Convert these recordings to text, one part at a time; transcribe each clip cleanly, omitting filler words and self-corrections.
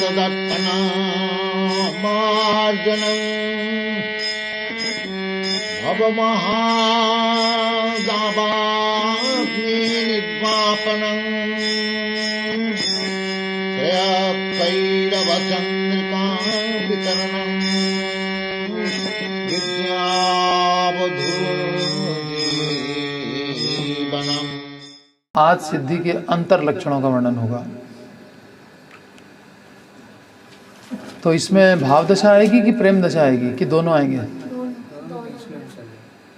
तदत्तनामार्जनं भवमहादावाग्निर्वापनं श्रेयकैरवचन्द्रिका वितरणं विद्यावधूजीवनम्। आज सिद्धि के अंतर लक्षणों का वर्णन होगा। तो इसमें भाव दशा आएगी कि प्रेम दशा आएगी कि दोनों आएंगे?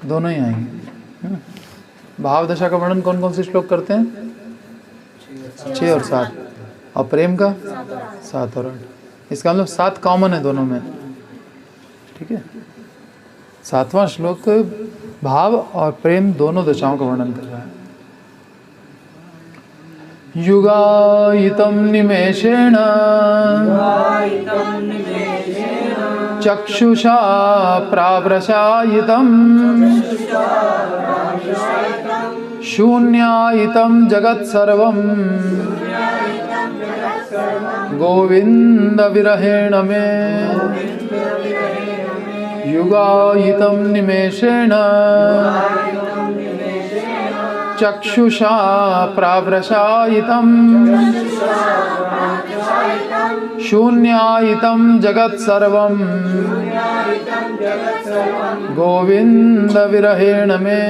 दोनों ही आएंगे। भाव दशा का वर्णन कौन कौन से श्लोक करते हैं? 6 और 7। और प्रेम का 7 और 8। इसका मतलब 7 कॉमन है दोनों में, ठीक है। 7वां श्लोक भाव और प्रेम दोनों दशाओं का वर्णन कर रहा है। युगायितं निमेषेण चक्षुषा प्रावृषायितं शून्यायितं जगत्सर्वं गोविंद विरहेण मे। युगायितं निमेषेण चक्षुषा प्रावृषायितं शून्यायितं जगत्सर्वं गोविंद विरहेण मे।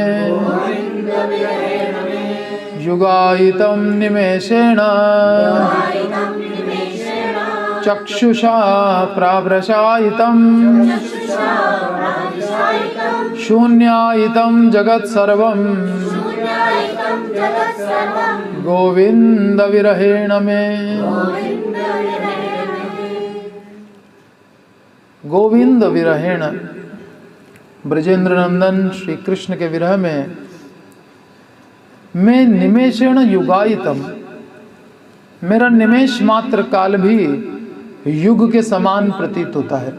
युगायितं निमेषेण चक्षुषा प्रावृषायितं शून्यायितं जगत्सर्वं गोविंद विरहेण मे। गोविंद विरहेण, ब्रजेंद्र नंदन श्री कृष्ण के विरह में मैं निमेषेण युगायितम, मेरा निमेष मात्र काल भी युग के समान प्रतीत होता है।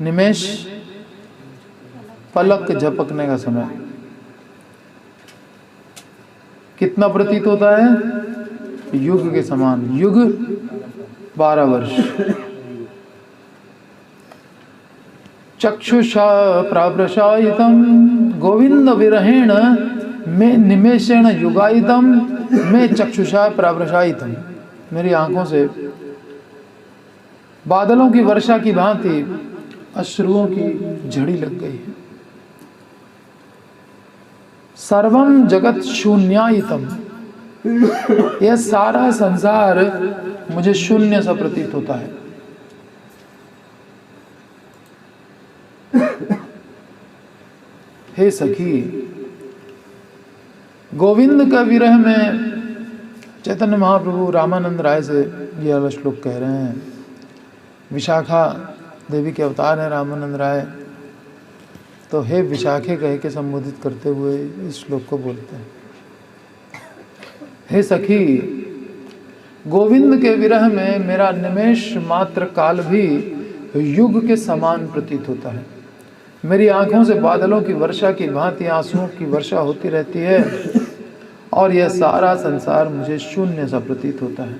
निमेष पलक झपकने का समय कितना प्रतीत होता है? युग के समान। युग 12 वर्ष। चक्षुषा प्रावृषायितं गोविंद विरहेण मैं निमेषेण युगायितं मैं चक्षुषा प्रावृषायितं, मेरी आंखों से बादलों की वर्षा की भांति अश्रुओं की झड़ी लग गई है। सर्वम जगत शून्यायितम, यह सारा संसार मुझे शून्य सा प्रतीत होता है। हे सखी, गोविंद का विरह में चैतन्य महाप्रभु रामानंद राय से यह वाला श्लोक कह रहे हैं। विशाखा देवी के अवतार हैं रामानंद राय, तो हे विशाखे कह के संबोधित करते हुए इस श्लोक को बोलते हैं। हे सखी, गोविंद के विरह में मेरा निमेष मात्र काल भी युग के समान प्रतीत होता है। मेरी आंखों से बादलों की वर्षा की भांति आंसुओं की वर्षा होती रहती है और यह सारा संसार मुझे शून्य सा प्रतीत होता है।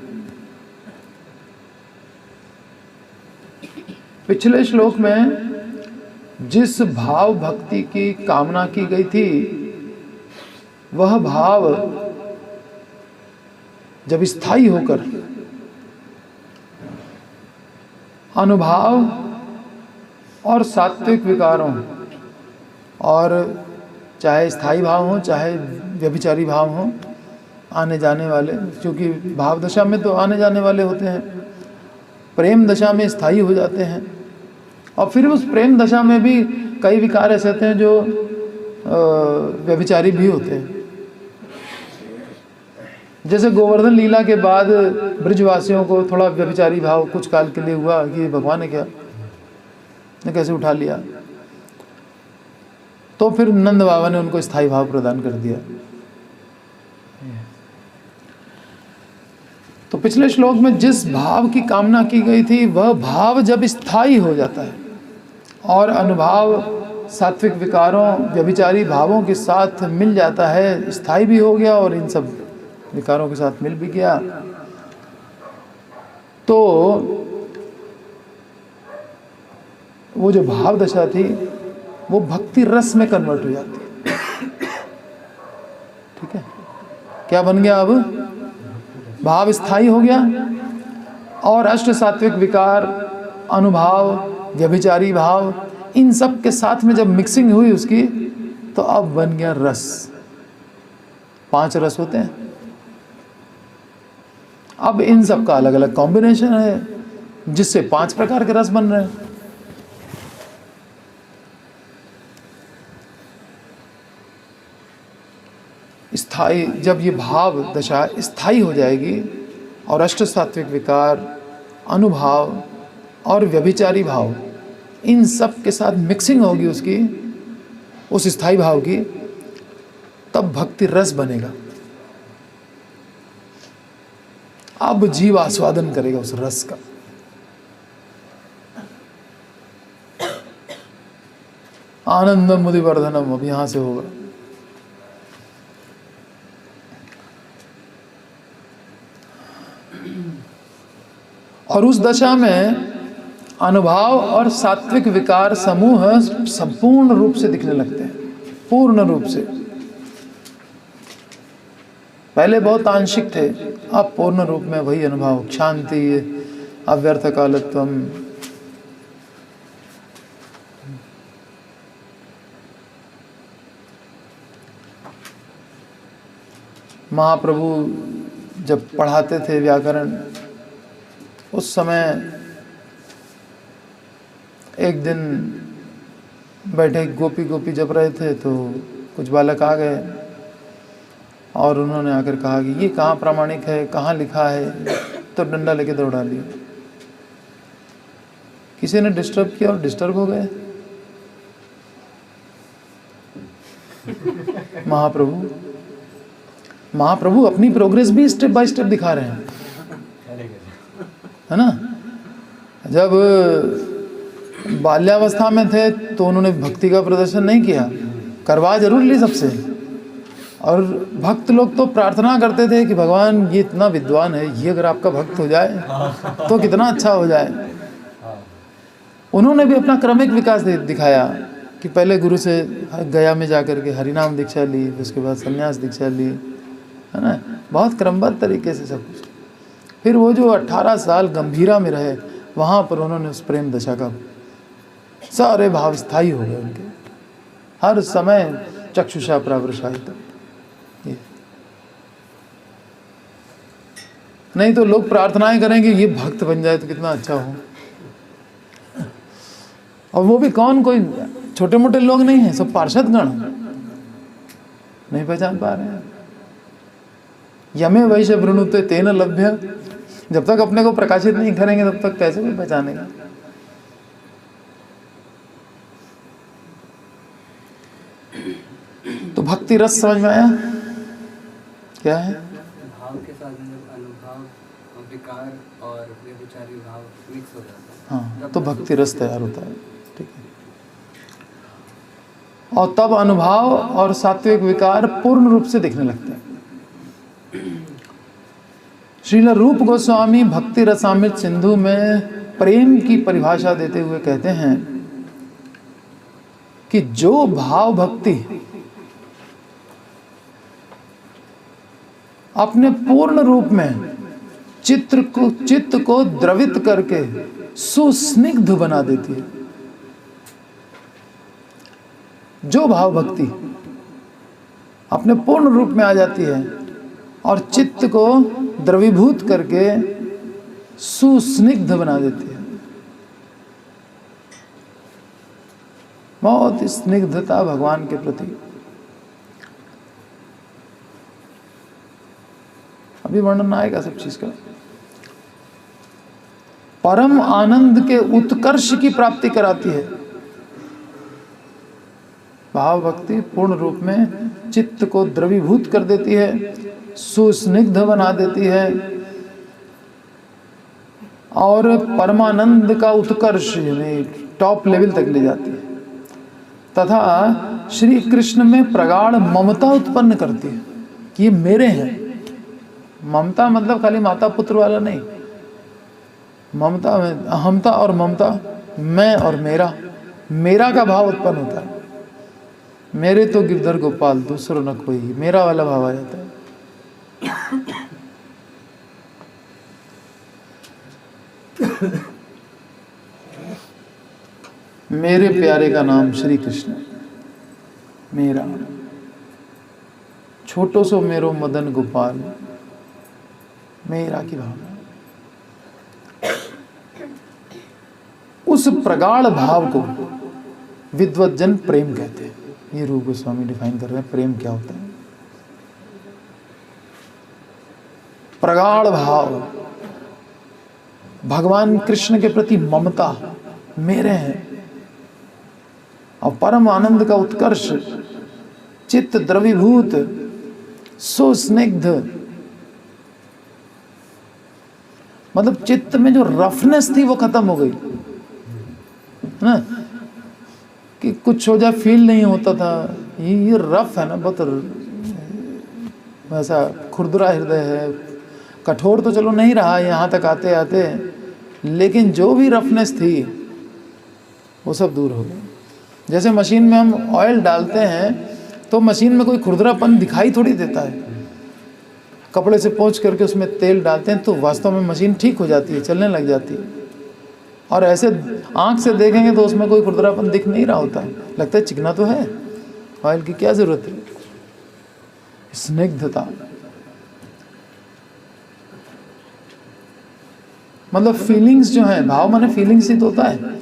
पिछले श्लोक में जिस भाव भक्ति की कामना की गई थी, वह भाव जब स्थायी होकर अनुभाव और सात्विक विकारों, और चाहे स्थायी भाव हो चाहे व्यभिचारी भाव हो, आने जाने वाले, क्योंकि भाव दशा में तो आने जाने वाले होते हैं, प्रेम दशा में स्थायी हो जाते हैं। और फिर उस प्रेम दशा में भी कई विकार ऐसे होते हैं जो व्यभिचारी भी होते हैं। जैसे गोवर्धन लीला के बाद ब्रजवासियों को थोड़ा व्यभिचारी भाव कुछ काल के लिए हुआ कि भगवान ने क्या ने कैसे उठा लिया, तो फिर नंद बाबा ने उनको स्थायी भाव प्रदान कर दिया। तो पिछले श्लोक में जिस भाव की कामना की गई थी, वह भाव जब स्थायी हो जाता है और अनुभाव सात्विक विकारों व्यभिचारी भावों के साथ मिल जाता है, स्थायी भी हो गया और इन सब विकारों के साथ मिल भी गया तो वो जो भाव दशा थी वो भक्ति रस में कन्वर्ट हो जाती है। ठीक है, क्या बन गया? अब भाव स्थायी हो गया और अष्ट सात्विक विकार, अनुभाव, व्यभिचारी भाव, इन सब के साथ में जब मिक्सिंग हुई उसकी तो अब बन गया रस। 5 रस होते हैं, अब इन सब का अलग अलग कॉम्बिनेशन है जिससे 5 प्रकार के रस बन रहे हैं। स्थायी, जब ये भाव दशा स्थायी हो जाएगी और अष्ट सात्विक विकार, अनुभाव और व्यभिचारी भाव, इन सब के साथ मिक्सिंग होगी उसकी, उस स्थायी भाव की, तब भक्ति रस बनेगा। अब जीव आस्वादन करेगा उस रस का। आनंदम मुदिवर्धनम अब यहां से होगा। और उस दशा में अनुभाव और सात्विक विकार समूह संपूर्ण रूप से दिखने लगते हैं, पूर्ण रूप से। पहले बहुत आंशिक थे, अब पूर्ण रूप में वही अनुभव, शांति, अव्यर्थ कालत्वम, महाप्रभु जब पढ़ाते थे व्याकरण, उस समय एक दिन बैठे गोपी जप रहे थे तो कुछ बालक आ गए और उन्होंने आकर कहा कि ये कहाँ प्रामाणिक है, कहाँ लिखा है, तो डंडा लेके दौड़ा लिया। किसी ने डिस्टर्ब किया और डिस्टर्ब हो गए। महाप्रभु अपनी प्रोग्रेस भी स्टेप बाय स्टेप दिखा रहे हैं, है ना। जब बाल्यावस्था में थे तो उन्होंने भक्ति का प्रदर्शन नहीं किया, करवा जरूर ली सबसे। और भक्त लोग तो प्रार्थना करते थे कि भगवान ये इतना विद्वान है, ये अगर आपका भक्त हो जाए तो कितना अच्छा हो जाए। उन्होंने भी अपना क्रमिक विकास दिखाया कि पहले गुरु से गया में जाकर के हरिनाम दीक्षा ली, उसके बाद संन्यास दीक्षा ली, है ना, बहुत क्रमबद्ध तरीके से सब कुछ। फिर वो जो 18 साल गंभीरा में रहे, वहाँ पर उन्होंने उस प्रेम दशा का सारे भाव स्थायी हो गए उनके, हर समय चक्षुषा प्रावृषायित। नहीं तो लोग प्रार्थनाएं करेंगे ये भक्त बन जाए तो कितना अच्छा हो, और वो भी कौन, कोई छोटे मोटे लोग नहीं हैं, सब पार्षद गण नहीं पहचान पा रहे हैं। यमे वैश्य वृणुते तेन लभ्य, जब तक अपने को प्रकाशित नहीं करेंगे तब तक कैसे भी पहचानेगा। तो भक्ति रस समझ में आया क्या है? भाव के साथ अनुभाव, विकार और व्यभिचारी भाव मिक्स हो जाता है। हाँ, तो भक्ति रस तैयार होता है। ठीक है, और तब अनुभाव और सात्विक विकार पूर्ण रूप से दिखने लगते हैं। श्रील रूप गोस्वामी भक्ति रसामृत सिंधु में प्रेम की परिभाषा देते हुए कहते हैं कि जो भाव भक्ति अपने पूर्ण रूप में चित्त को द्रवित करके सुस्निग्ध बना देती है, जो भाव भक्ति अपने पूर्ण रूप में आ जाती है और चित्त को द्रवीभूत करके सुस्निग्ध बना देती है, बहुत स्निग्धता भगवान के प्रति। अभी वर्णन आएगा सब चीज का। परम आनंद के उत्कर्ष की प्राप्ति कराती है भाव भक्ति, पूर्ण रूप में चित्त को द्रवीभूत कर देती है, सुस्निग्ध बना देती है और परमानंद का उत्कर्ष यानी टॉप लेवल तक ले जाती है, तथा श्री कृष्ण में प्रगाढ़ ममता उत्पन्न करती है कि ये मेरे हैं, ममता मतलब खाली माता पुत्र वाला नहीं, ममता में अहमता और ममता, मैं और मेरा का भाव उत्पन्न होता है। मेरे तो गिरधर गोपाल दूसरों न कोई, मेरा वाला भाव आ जाता है। मेरे प्यारे का नाम श्री कृष्ण, मेरा छोटो सो मेरो मदन गोपाल, मेरा की भावना। उस प्रगाढ़ भाव को विद्वत जन प्रेम कहते हैं। ये रूप गोस्वामी डिफाइन कर रहे हैं प्रेम क्या होता है। प्रगाढ़ भाव, भगवान कृष्ण के प्रति ममता, मेरे हैं, और परम आनंद का उत्कर्ष, चित्त द्रवीभूत, सुस्निग्ध, मतलब चित्त में जो रफनेस थी वो खत्म हो गई ना, कि कुछ हो जाए फील नहीं होता था। ये रफ है ना, बहुत वैसा खुरदुरा हृदय है, कठोर तो चलो नहीं रहा यहाँ तक आते आते, लेकिन जो भी रफनेस थी वो सब दूर हो गई। जैसे मशीन में हम ऑयल डालते हैं तो मशीन में कोई खुरदरापन दिखाई थोड़ी देता है, कपड़े से पोंछ करके उसमें तेल डालते हैं तो वास्तव में मशीन ठीक हो जाती है, चलने लग जाती है। और ऐसे आंख से देखेंगे तो उसमें कोई खुरदरापन दिख नहीं रहा होता है, लगता है चिकना तो है, ऑयल की क्या जरूरत है। स्निग्धता मतलब फीलिंग्स जो है, भाव माने फीलिंग्स ही तो होता है,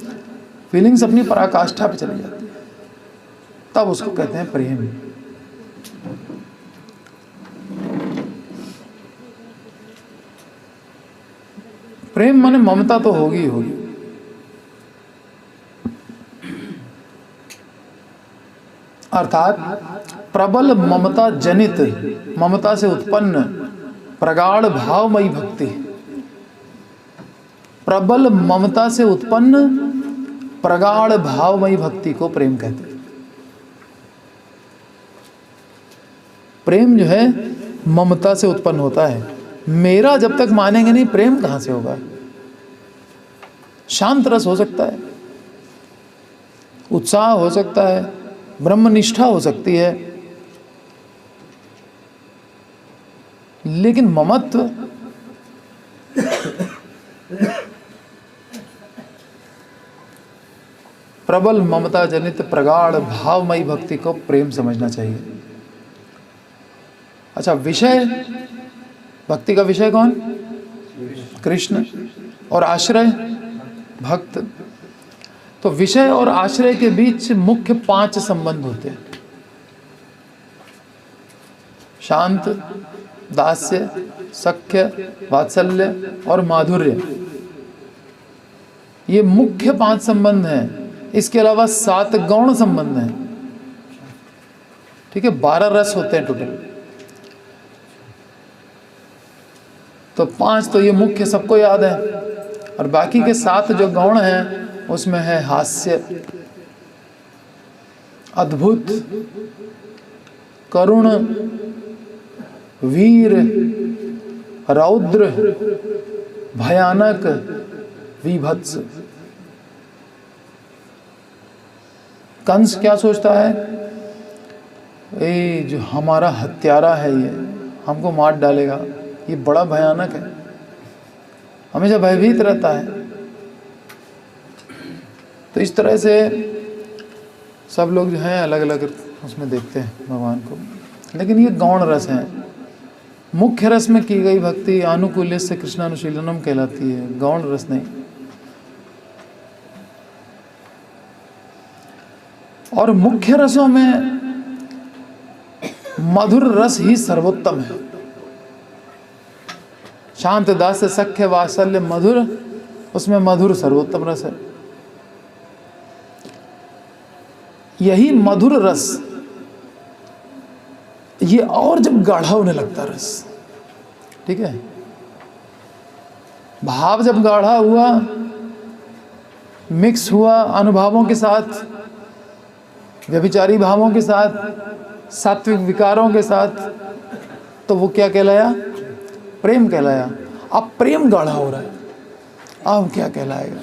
फीलिंग्स अपनी पराकाष्ठा पे चली जाती है, तब उसको कहते हैं प्रेम। प्रेम माने ममता तो होगी होगी, अर्थात प्रबल ममता जनित, ममता से उत्पन्न प्रगाढ़ भावमयी भक्ति, प्रबल ममता से उत्पन्न प्रगाढ़ भावमयी भक्ति को प्रेम कहते हैं। प्रेम जो है ममता से उत्पन्न होता है। मेरा जब तक मानेंगे नहीं, प्रेम कहां से होगा। शांत रस हो सकता है, उत्साह हो सकता है, ब्रह्मनिष्ठा हो सकती है, लेकिन ममत्व प्रबल ममता जनित प्रगाढ़ भावमयी भक्ति को प्रेम समझना चाहिए। अच्छा, विषय, भक्ति का विषय कौन? कृष्ण, और आश्रय भक्त। तो विषय और आश्रय के बीच मुख्य 5 संबंध होते हैं: शांत, दास्य, सख्य, वात्सल्य और माधुर्य। ये मुख्य 5 संबंध हैं। इसके अलावा 7 गौण संबंध हैं। ठीक है, 12 रस होते हैं टोटल। तो 5 तो ये मुख्य सबको याद है, और बाकी के 7 जो गौण हैं उसमें है हास्य, अद्भुत, करुण, वीर, रौद्र, भयानक, विभत्स। कंस क्या सोचता है? ये जो हमारा हत्यारा है, ये हमको मार डालेगा, ये बड़ा भयानक है, हमेशा भयभीत रहता है। तो इस तरह से सब लोग जो हैं अलग अलग उसमें देखते हैं भगवान को, लेकिन ये गौण रस हैं। मुख्य रस में की गई भक्ति आनुकूल्य से कृष्णानुशीलनम कहलाती है, गौण रस नहीं। और मुख्य रसों में मधुर रस ही सर्वोत्तम है। शांत, दास्य, सख्य, वात्सल्य, मधुर, उसमें मधुर सर्वोत्तम रस है। यही मधुर रस, ये और जब गाढ़ा होने लगता रस, ठीक है, भाव जब गाढ़ा हुआ, मिक्स हुआ अनुभवों के साथ, व्यभिचारी भावों के साथ, सात्विक विकारों के साथ, तो वो क्या कहलाया? प्रेम कहलाया। अब प्रेम गाढ़ा हो रहा है, अब क्या कहलाएगा?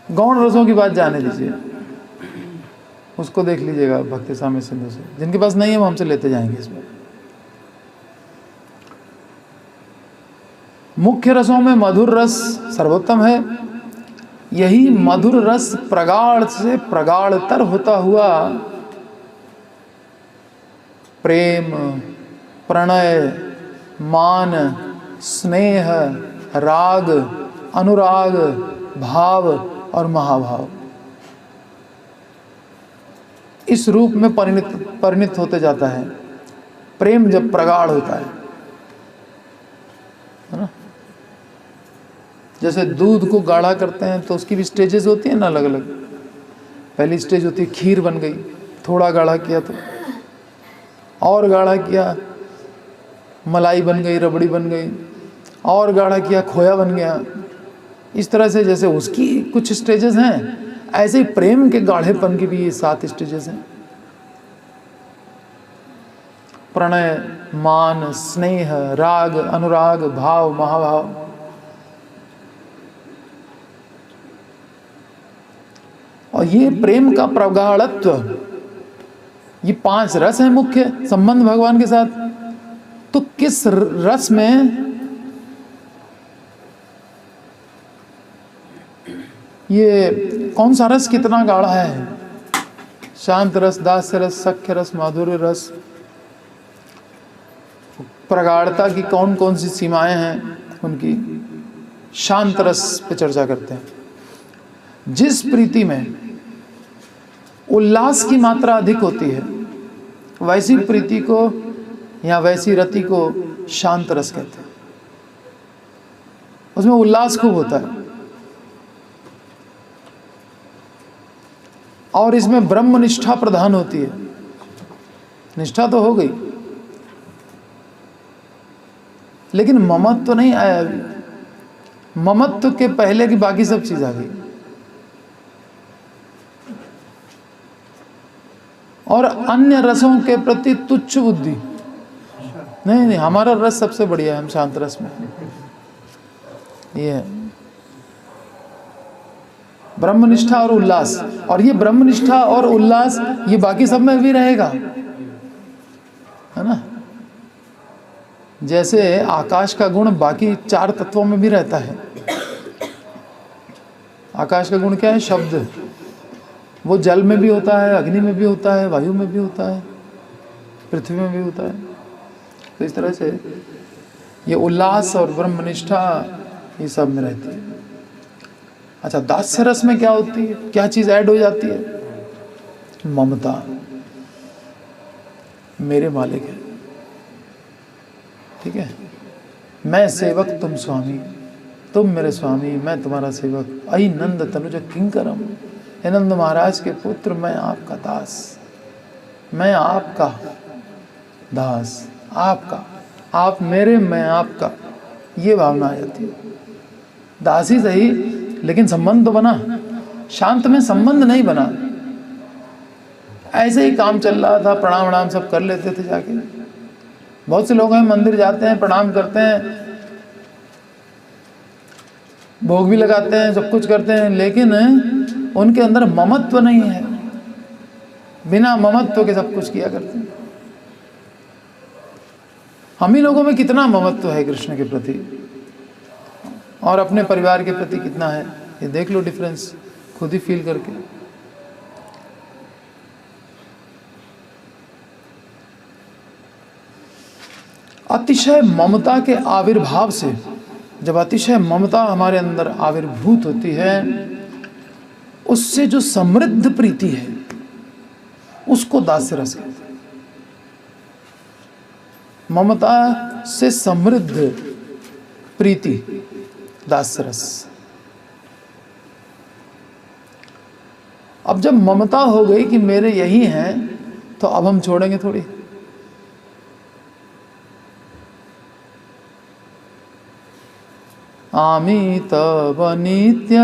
गौण रसों की बात जाने दीजिए, उसको देख लीजिएगा भक्ति साम्य सिंधु से। जिनके पास नहीं है वो हमसे लेते जाएंगे इसमें। मुख्य रसों में मधुर रस सर्वोत्तम है। यही मधुर रस प्रगाढ़ से प्रगाढ़तर होता हुआ प्रेम, प्रणय, मान, स्नेह, राग, अनुराग, भाव और महाभाव इस रूप में परिणत होते जाता है। प्रेम जब प्रगाढ़ होता है ना, जैसे दूध को गाढ़ा करते हैं तो उसकी भी स्टेजेस होती हैं ना, अलग अलग। पहली स्टेज होती है खीर बन गई, थोड़ा गाढ़ा किया तो और गाढ़ा किया, मलाई बन गई, रबड़ी बन गई, और गाढ़ा किया, खोया बन गया। इस तरह से जैसे उसकी कुछ स्टेजेस हैं, ऐसे ही प्रेम के गाढ़ेपन की भी ये 7 स्टेजेस हैं। प्रणय, मान, स्नेह, राग, अनुराग, भाव, महाभाव। और ये प्रेम का प्रगाढ़त्व, ये 5 रस है मुख्य संबंध भगवान के साथ। तो किस रस में ये कौन सा रस कितना गाढ़ा है? शांत रस, दास्य रस, सख्य रस, माधुर्य रस। प्रगाढ़ता की कौन कौन सी सीमाएं हैं उनकी, शांत रस पे चर्चा करते हैं। जिस प्रीति में उल्लास की मात्रा अधिक होती है वैसी प्रीति को या वैसी रति को शांत रस कहते हैं। उसमें उल्लास खूब होता है और इसमें ब्रह्म निष्ठा प्रधान होती है। निष्ठा तो हो गई लेकिन ममत्व तो नहीं आया अभी। ममत्व के पहले की बाकी सब चीज आ गई। और अन्य रसों के प्रति तुच्छ बुद्धि। नहीं, हमारा रस सबसे बढ़िया है, हम शांत रस में। ये है ब्रह्मनिष्ठा और उल्लास। और ये ब्रह्मनिष्ठा और उल्लास ये बाकी सब में भी रहेगा, है ना। जैसे आकाश का गुण बाकी 4 तत्वों में भी रहता है। आकाश का गुण क्या है? शब्द। वो जल में भी होता है, अग्नि में भी होता है, वायु में भी होता है, पृथ्वी में भी होता है। तो इस तरह से ये उल्लास और ब्रह्मनिष्ठा ये सब में रहती है। अच्छा, दास्य रस में क्या होती है? क्या चीज ऐड हो जाती है? ममता। मेरे मालिक है, ठीक है, मैं सेवक तुम स्वामी, तुम मेरे स्वामी मैं तुम्हारा सेवक। अई नंद तनुज किंकरम, हे नंद महाराज के पुत्र मैं आपका दास, मैं आपका दास, आपका, आप मेरे मैं आपका, ये भावना आ जाती है। दास ही सही लेकिन संबंध तो बना। शांत में संबंध नहीं बना, ऐसे ही काम चल रहा था, प्रणाम वणाम सब कर लेते थे जाके। बहुत से लोग हैं मंदिर जाते हैं, प्रणाम करते हैं, भोग भी लगाते हैं, सब कुछ करते हैं, लेकिन उनके अंदर ममत्व नहीं है। बिना ममत्व के सब कुछ किया करते हैं। हम ही लोगों में कितना ममत्व है कृष्ण के प्रति और अपने परिवार के प्रति कितना है, ये देख लो डिफरेंस खुद ही फील करके। अतिशय ममता के आविर्भाव से, जब अतिशय ममता हमारे अंदर आविर्भूत होती है, उससे जो समृद्ध प्रीति है उसको दास्य रस कहते हैं। ममता से समृद्ध प्रीति दास्य रस। अब जब ममता हो गई कि मेरे यही हैं, तो अब हम छोड़ेंगे थोड़ी। आमी तब नित्य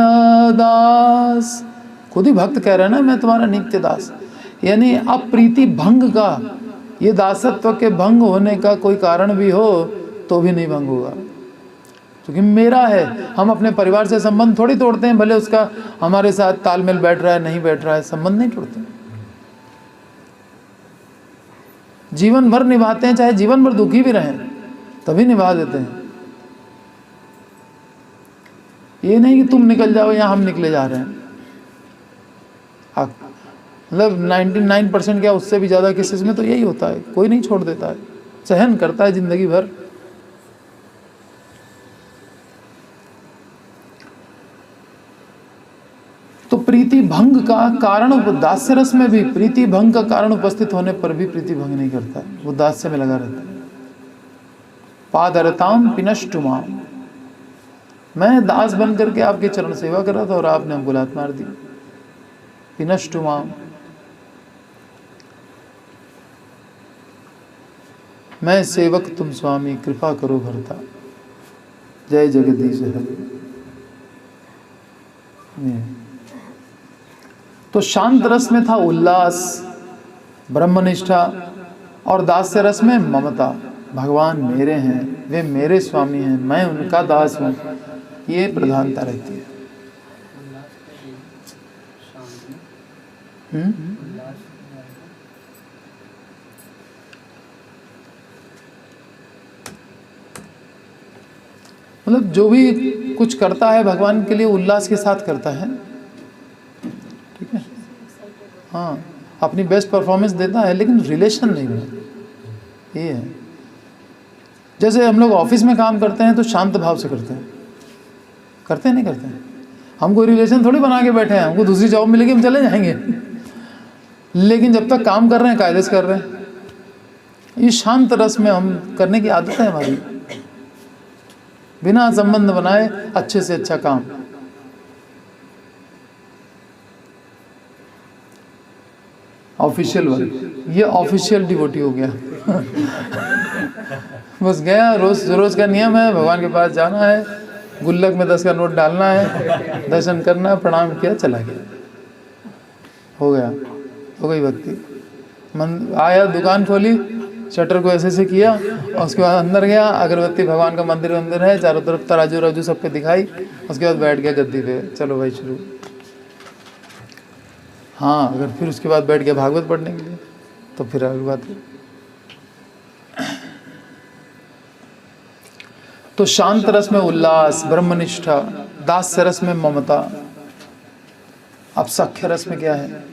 दास, खुद ही भक्त कह रहे हैं ना, मैं तुम्हारा नित्य दास। यानी अब प्रीति भंग का ये दासत्व के भंग होने का कोई कारण भी हो तो भी नहीं भंग होगा, क्योंकि मेरा है। हम अपने परिवार से संबंध थोड़ी तोड़ते हैं, भले उसका हमारे साथ तालमेल बैठ रहा है नहीं बैठ रहा है, संबंध नहीं तोड़ते, जीवन भर निभाते हैं, चाहे जीवन भर दुखी भी रहें तभी निभा देते हैं। ये नहीं कि तुम निकल जाओ या हम निकले जा रहे हैं। मतलब 99% क्या उससे भी ज़्यादा केसेस में तो यही होता है, कोई नहीं छोड़ देता है, सहन करता है जिंदगी भर। तो प्रीति भंग का कारण, दास्य रस में भी प्रीति भंग का कारण उपस्थित होने पर भी प्रीति भंग नहीं करता है, वो दास्य में लगा रहता है। पादरताम पिनष्टुमाम, मैं दास बन करके आपके चरण सेवा कर रहा था और आपने हमको लात मार दी। पिनष्टुमाम, मैं सेवक तुम स्वामी, कृपा करो भरता, जय जगदीश हरि। तो शांत रस में था उल्लास, ब्रह्मनिष्ठा, और दास्य रस में ममता, भगवान मेरे हैं, वे मेरे स्वामी हैं, मैं उनका दास हूँ, ये प्रधानता रहती है। मतलब जो भी कुछ करता है भगवान के लिए उल्लास के साथ करता है, ठीक है, हाँ, अपनी बेस्ट परफॉर्मेंस देता है, लेकिन रिलेशन नहीं है, ये है। जैसे हम लोग ऑफिस में काम करते हैं तो शांत भाव से करते हैं, करते नहीं करते हैं, हम कोई रिलेशन थोड़ी बना के बैठे हैं, हमको दूसरी जॉब मिलेगी हम चले जाएंगे, लेकिन जब तक काम कर रहे हैं कायदे से कर रहे हैं। ये शांत रस में हम करने की आदत है हमारी, बिना संबंध बनाए अच्छे से अच्छा काम। ऑफिशियल वर्क, ये ऑफिशियल डिवोटी हो गया। बस गया, रोज रोज का नियम है, भगवान के पास जाना है, गुल्लक में 10 का नोट डालना है, दर्शन करना, प्रणाम किया, चला गया, हो गया, हो गई भक्ति। आया, दुकान खोली, शटर को ऐसे किया, और उसके बाद अंदर गया, अगरबत्ती, भगवान का मंदिर है, चारों तरफ तराजू राजू सबके दिखाई, उसके बाद बैठ गया गद्दी पे, चलो भाई शुरू। हाँ, अगर फिर उसके बाद बैठ गया भागवत पढ़ने के लिए तो फिर अलग बात है। तो शांत रस में उल्लास, ब्रह्मनिष्ठा, दास्य रस में ममता। अब सख्य रस में क्या है?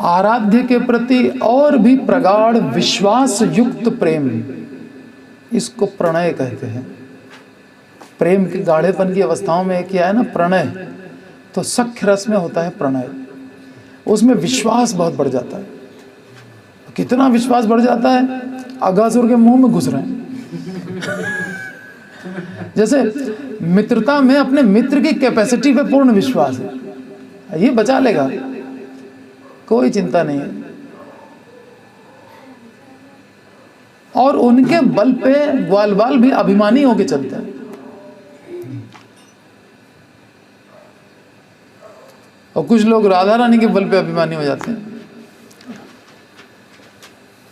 आराध्य के प्रति और भी प्रगाढ़ विश्वास युक्त प्रेम, इसको प्रणय कहते हैं। प्रेम के गाढ़ेपन की अवस्थाओं में किया है ना प्रणय, तो सख्य रस में होता है प्रणय, उसमें विश्वास बहुत बढ़ जाता है। कितना विश्वास बढ़ जाता है, अगासुर के मुंह में घुस रहे हैं। जैसे मित्रता में अपने मित्र की कैपेसिटी पे पूर्ण विश्वास है, ये बचा लेगा, कोई चिंता नहीं है। और उनके बल पे ग्वाल बाल भी अभिमानी होके चलते हैं। और कुछ लोग राधा रानी के बल पे अभिमानी हो जाते हैं।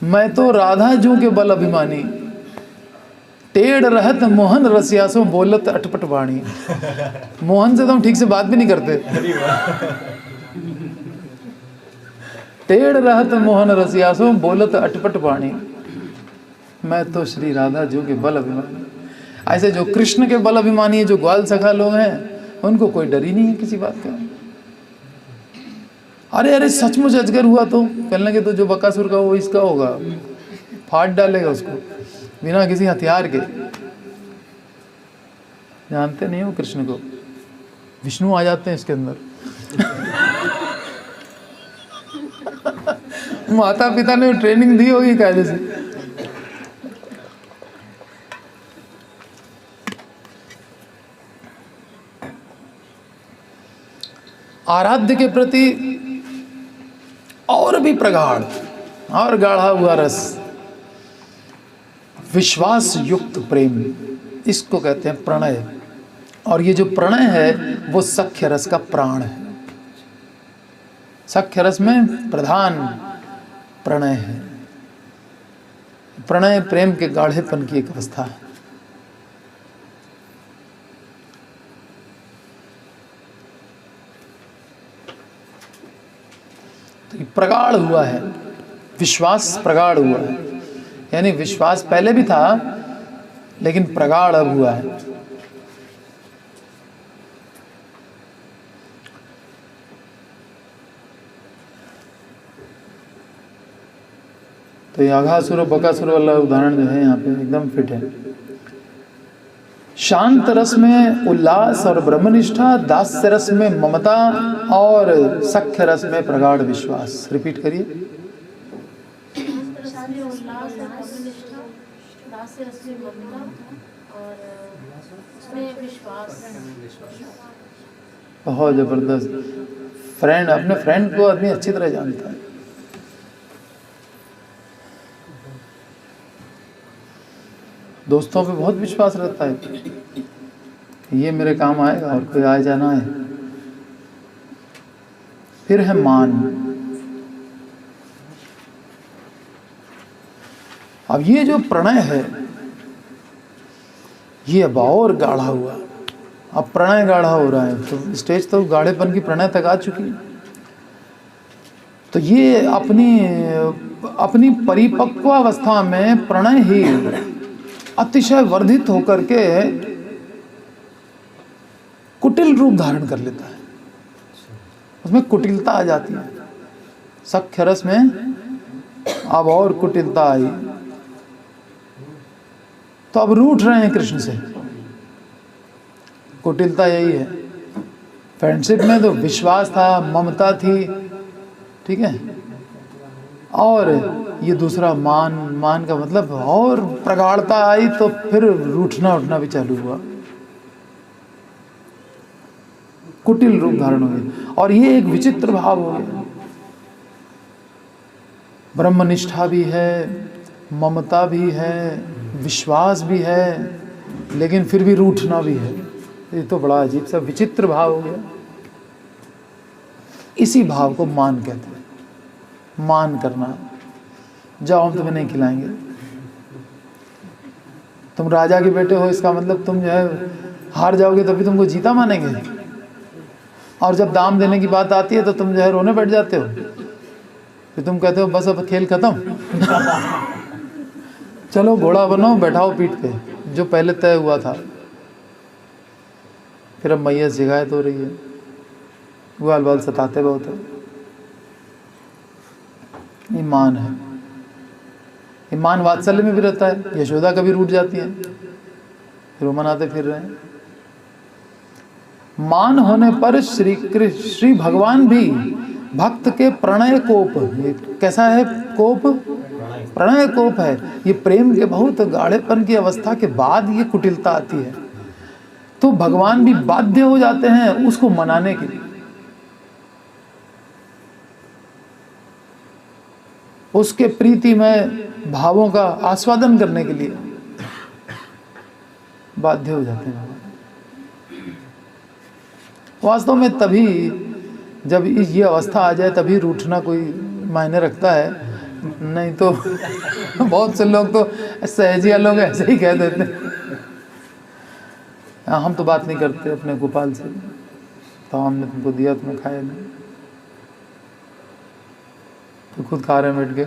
मैं तो राधा जू के बल अभिमानी, टेढ़ रहत मोहन रसियासों बोलत अटपट वाणी। मोहन से तो हम ठीक से बात भी नहीं करते। टेढ़ रहत मोहन रसियासों बोलत अटपट वाणी, मैं तो श्री राधा जू के बल अभिमानी। ऐसे जो कृष्ण के बल अभिमानी है, जो ग्वाल सखा लोग हैं, उनको कोई डर ही नहीं है किसी बात का। अरे अरे सचमुच अजगर हुआ तो कहने लगे, तो जो बकासुर का वो इसका होगा, फाड़ डालेगा उसको बिना किसी हथियार के। जानते नहीं हो कृष्ण को, विष्णु आ जाते हैं इसके अंदर। माता पिता ने ट्रेनिंग दी होगी कायदे से। आराध्य के प्रति और भी प्रगाढ़ और गाढ़ा हुआ रस, विश्वास युक्त प्रेम, इसको कहते हैं प्रणय। और ये जो प्रणय है वो सख्य रस का प्राण है। सख्य रस में प्रधान प्रणय है। प्रणय प्रेम के गाढ़ेपन की एक अवस्था है। तो ये प्रगाढ़ हुआ है, विश्वास प्रगाढ़ हुआ है, यानी विश्वास पहले भी था लेकिन प्रगाढ़ अब हुआ है। तो ये अघासुर और बकासुर वाला उदाहरण जो है यहाँ पे एकदम फिट है। शांत रस में उल्लास और ब्रह्मनिष्ठा, दास्य रस में ममता और सख्य रस में प्रगाढ़ विश्वास। रिपीट करिए। बहुत जबरदस्त। फ्रेंड, अपने फ्रेंड को आदमी अच्छी तरह जानता है। दोस्तों पे बहुत विश्वास रहता है, ये मेरे काम आएगा और कोई आए जाना है। फिर है मान। अब ये जो प्रणय है ये अब और गाढ़ा हुआ। अब प्रणय गाढ़ा हो रहा है, तो स्टेज तो गाढ़ेपन की प्रणय तक आ चुकी है। तो ये अपनी परिपक्व अवस्था में प्रणय ही अतिशय वर्धित होकर के कुटिल रूप धारण कर लेता है। उसमें कुटिलता आ जाती है। सख्य रस में अब और कुटिलता आई, तो अब रूठ रहे हैं कृष्ण से। कुटिलता यही है। फ्रेंडशिप में तो विश्वास था, ममता थी, ठीक है, और ये दूसरा मान का मतलब और प्रगाढ़ता आई, तो फिर रूठना उठना भी चालू हुआ। कुटिल रूप धारण हो गया। और ये एक विचित्र भाव हो गया। ब्रह्मनिष्ठा भी है, ममता भी है, विश्वास भी है, लेकिन फिर भी रूठना भी है। ये तो बड़ा अजीब सा विचित्र भाव हो गया। इसी भाव को मान कहते हैं। मान करना, जाओ हम तुम्हें नहीं खिलाएंगे, तुम राजा के बेटे हो, इसका मतलब तुम जो है हार जाओगे तभी तुमको जीता मानेंगे, और जब दाम देने की बात आती है तो तुम जो है रोने बैठ जाते हो। फिर तुम कहते हो बस अब खेल खत्म। चलो घोड़ा बनो, बैठाओ पीठ पे, जो पहले तय हुआ था। फिर अब मैया शिकायत हो रही है, ग्वाल बाल सताते बहुत है। ईमान है। ईमान वात्सल्य में भी रहता है। यशोदा कभी रूठ जाती है, फिर वो मनाते फिर रहे हैं। मान होने पर श्री भगवान भी भक्त के प्रणय कोप, ये कैसा है कोप? प्रणय कोप है। ये प्रेम के बहुत गाढ़ेपन की अवस्था के बाद ये कुटिलता आती है, तो भगवान भी बाध्य हो जाते हैं उसको मनाने के लिए। उसके प्रीति में भावों का आस्वादन करने के लिए बाध्य हो जाते हैं। वास्तव में तभी जब ये अवस्था आ जाए तभी रूठना कोई मायने रखता है, नहीं तो बहुत से लोग तो सहजिया लोग ऐसे ही कह देते हैं, हम तो बात नहीं करते अपने गोपाल से, तो हमने तुमको दिया तुम्हें खाया नहीं, तो खुद खा रहे बैठ के।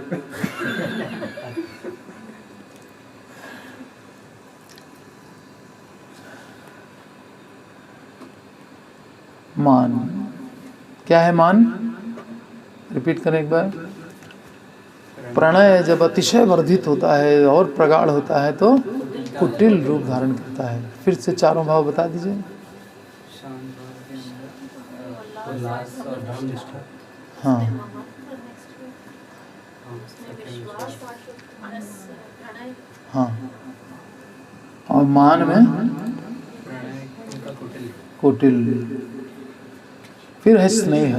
मान क्या है? मान रिपीट करें एक बार। प्रणय जब अतिशय वर्धित होता है और प्रगाढ़ होता है तो कुटिल रूप धारण करता है। फिर से चारों भाव बता दीजिए। हाँ, हाँ, और मान में कुटिल। फिर है स्नेह।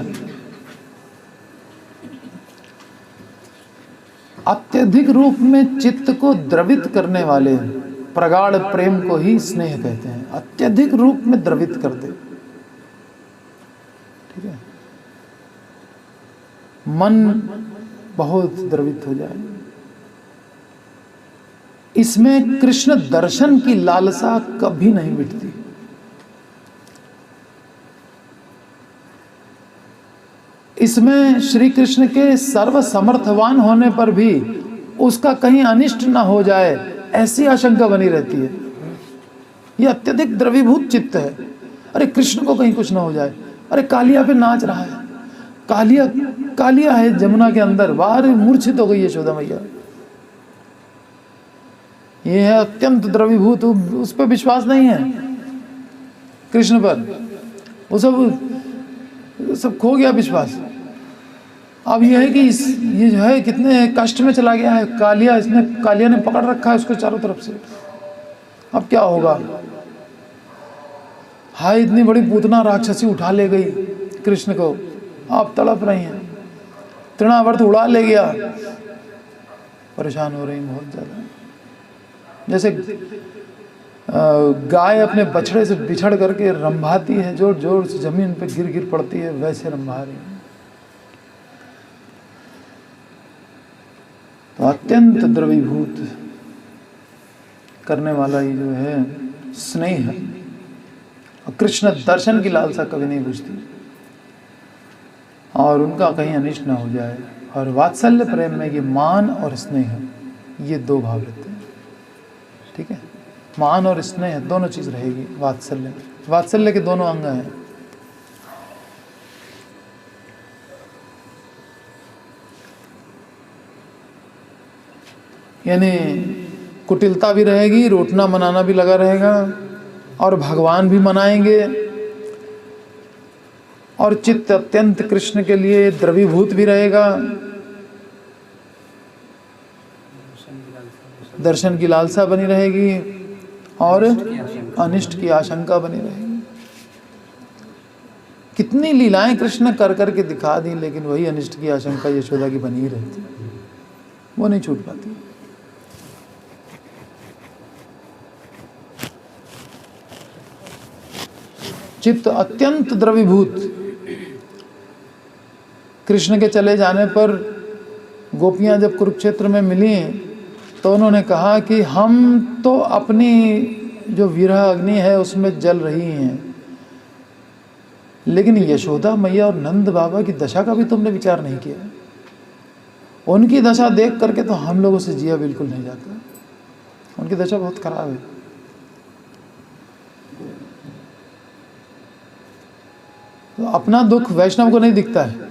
अत्यधिक रूप में चित्त को द्रवित करने वाले प्रगाढ़ प्रेम को ही स्नेह कहते हैं। अत्यधिक रूप में द्रवित कर दे, ठीक है। मन बहुत द्रवित हो जाए। इसमें कृष्ण दर्शन की लालसा कभी नहीं मिटती। इसमें श्री कृष्ण के सर्वसमर्थवान होने पर भी उसका कहीं अनिष्ट ना हो जाए, ऐसी आशंका बनी रहती है। यह अत्यधिक द्रवीभूत चित्त है। अरे कृष्ण को कहीं कुछ ना हो जाए। अरे कालिया पे नाच रहा है, कालिया है जमुना के अंदर, बाहर मूर्छित हो गई यशोदा मैया। ये है अत्यंत द्रवीभूत, उस पर विश्वास नहीं है कृष्ण पर, वो सब खो गया विश्वास। अब यह है कि ये जो है कितने कष्ट में चला गया है। कालिया ने पकड़ रखा है उसको चारों तरफ से। अब क्या होगा? हाय, इतनी बड़ी पूतना राक्षसी उठा ले गई कृष्ण को, आप तड़प रही हैं। तृणावर्त उड़ा ले गया, परेशान हो रही बहुत ज़्यादा। जैसे गाय अपने बछड़े से बिछड़ करके रंभाती है, जोर जोर से जमीन पे गिर पड़ती है, वैसे रंभा रही है। तो अत्यंत द्रवीभूत करने वाला ये जो है स्नेह है। और कृष्ण दर्शन की लालसा कभी नहीं बुझती और उनका कहीं अनिष्ट ना हो जाए। और वात्सल्य प्रेम में ये मान और स्नेह, ये दो भाव रहते हैं। ठीक है, मान और स्नेह दोनों चीज रहेगी वात्सल्य। वात्सल्य के दोनों अंग हैं। यानी कुटिलता भी रहेगी, रोटना मनाना भी लगा रहेगा, और भगवान भी मनाएंगे, और चित्त अत्यंत कृष्ण के लिए द्रवीभूत भी रहेगा। दर्शन की लालसा बनी रहेगी और अनिष्ट की आशंका बनी रहेगी। कितनी लीलाएं कृष्ण कर करके दिखा दी, लेकिन वही अनिष्ट की आशंका यशोदा की बनी ही रहती, वो नहीं छूट पाती। चित्त अत्यंत द्रवीभूत। कृष्ण के चले जाने पर गोपियां जब कुरुक्षेत्र में मिली तो उन्होंने कहा कि हम तो अपनी जो विरह अग्नि है उसमें जल रही हैं, लेकिन यशोदा मैया और नंद बाबा की दशा का भी तुमने विचार नहीं किया। उनकी दशा देख करके तो हम लोगों से जिया बिल्कुल नहीं जाता। उनकी दशा बहुत खराब है। तो अपना दुख वैष्णव को नहीं दिखता है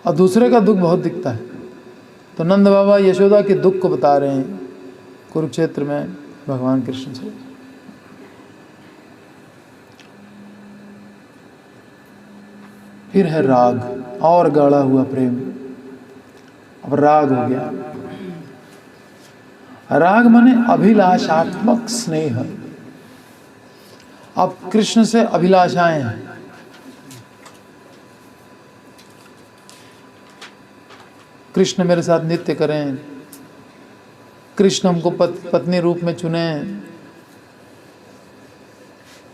और दूसरे का दुख बहुत दिखता है। तो नंद बाबा यशोदा के दुख को बता रहे हैं कुरुक्षेत्र में भगवान कृष्ण से। फिर है राग, और गाढ़ा हुआ प्रेम। अब राग हो गया। राग माने अभिलाषात्मक स्नेह। अब कृष्ण से अभिलाषाएं हैं। कृष्ण मेरे साथ नृत्य करें, कृष्ण हमको पत्नी रूप में चुने,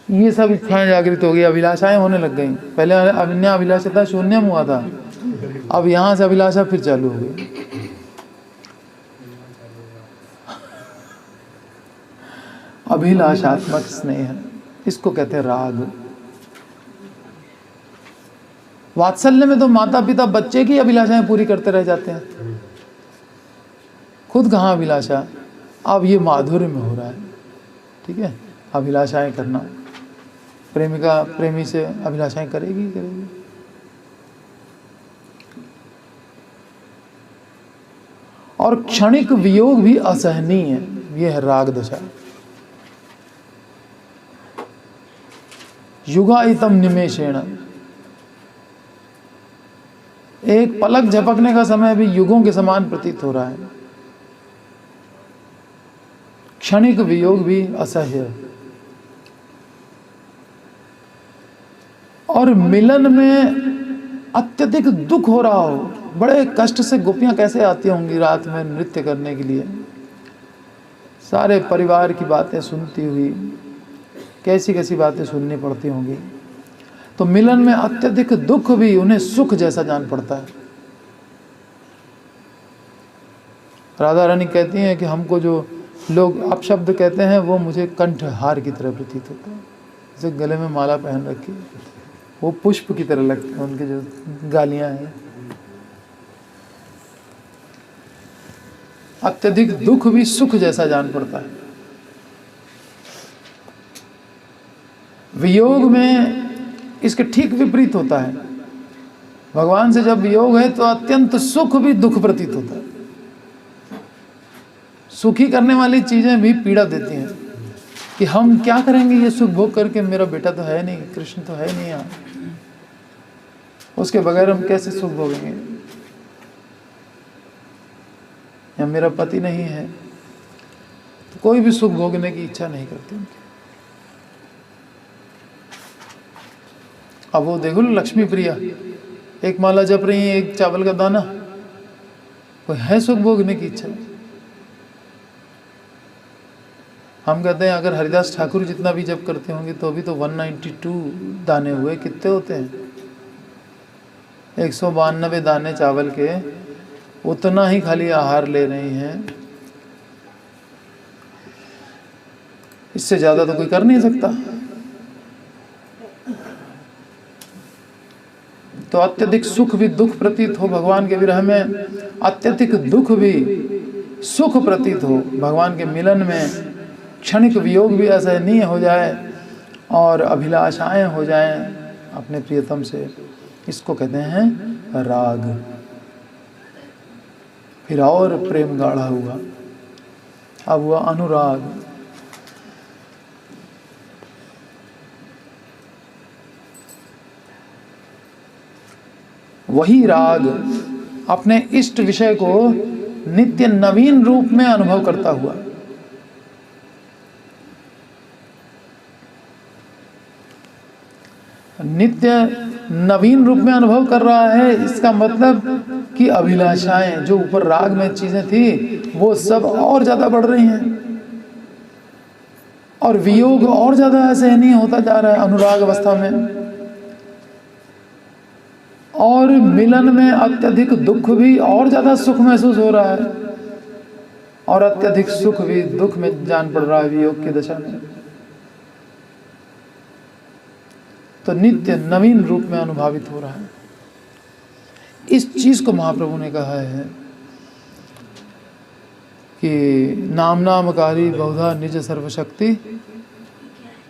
ये सब इच्छाएं जागृत हो गई, अभिलाषाएं होने लग गई। पहले अन्य अभिलाषा शून्यम हुआ था, अब यहाँ से अभिलाषा फिर चालू हो गई। अभिलाषात्मक स्नेह, इसको कहते हैं राग। वात्सल्य में तो माता पिता बच्चे की अभिलाषाएं पूरी करते रह जाते हैं, खुद कहाँ अभिलाषा। अब ये माधुर्य में हो रहा है। ठीक है, अभिलाषाएं करना, प्रेमिका प्रेमी से अभिलाषाएं करेगी। और क्षणिक वियोग भी असहनीय है, यह है राग दशा। युगायितम निमेषेण, एक पलक झपकने का समय भी युगों के समान प्रतीत हो रहा है। क्षणिक वियोग भी असह्य। और मिलन में अत्यधिक दुख हो रहा हो, बड़े कष्ट से गोपियां कैसे आती होंगी रात में नृत्य करने के लिए, सारे परिवार की बातें सुनती हुई, कैसी कैसी बातें सुननी पड़ती होंगी। तो मिलन में अत्यधिक दुख भी उन्हें सुख जैसा जान पड़ता है। राधा रानी कहती हैं कि हमको जो लोग अपशब्द कहते हैं वो मुझे कंठहार की तरह प्रतीत होता है, जैसे गले में माला पहन रखी वो पुष्प की तरह लगते हैं उनके जो गालियाँ हैं। अत्यधिक दुख भी सुख जैसा जान पड़ता है। वियोग में इसके ठीक विपरीत होता है। भगवान से जब वियोग है तो अत्यंत सुख भी दुख प्रतीत होता है। सुखी करने वाली चीजें भी पीड़ा देती हैं कि हम क्या करेंगे ये सुख भोग करके, मेरा बेटा तो है नहीं, कृष्ण तो है नहीं यहाँ, उसके बगैर हम कैसे सुख भोगेंगे, या मेरा पति नहीं है, तो कोई भी सुख भोगने की इच्छा नहीं करती उनकी। अब वो देखो लक्ष्मी प्रिया, एक माला जप रही है, एक चावल का दाना, कोई है सुख भोगने की इच्छा? हम कहते हैं अगर हरिदास ठाकुर जितना भी जप करते होंगे तो अभी तो 192 दाने हुए, कितने होते हैं? 192 दाने चावल के, उतना ही खाली आहार ले रही हैं, इससे ज्यादा तो कोई कर नहीं सकता। तो अत्यधिक सुख भी दुख प्रतीत हो भगवान के विरह में, अत्यधिक दुख भी सुख प्रतीत हो भगवान के मिलन में, क्षणिक वियोग भी असहनीय हो जाए और अभिलाषाएं हो जाएं अपने प्रियतम से, इसको कहते हैं राग। फिर और प्रेम गाढ़ा हुआ, अब हुआ अनुराग। वही राग अपने इष्ट विषय को नित्य नवीन रूप में अनुभव करता हुआ, नित्य नवीन रूप में अनुभव कर रहा है। इसका मतलब कि अभिलाषाएं जो ऊपर राग में चीजें थी वो सब और ज्यादा बढ़ रही हैं और वियोग और ज्यादा असहनीय होता जा रहा है अनुराग अवस्था में, और मिलन में अत्यधिक दुख भी और ज्यादा सुख महसूस हो रहा है और अत्यधिक सुख भी दुख में जान पड़ रहा है वियोग की दशा में। तो नित्य नवीन रूप में अनुभवित हो रहा है। इस चीज को महाप्रभु ने कहा है कि नाम नामकारी बहुधा निज सर्वशक्ति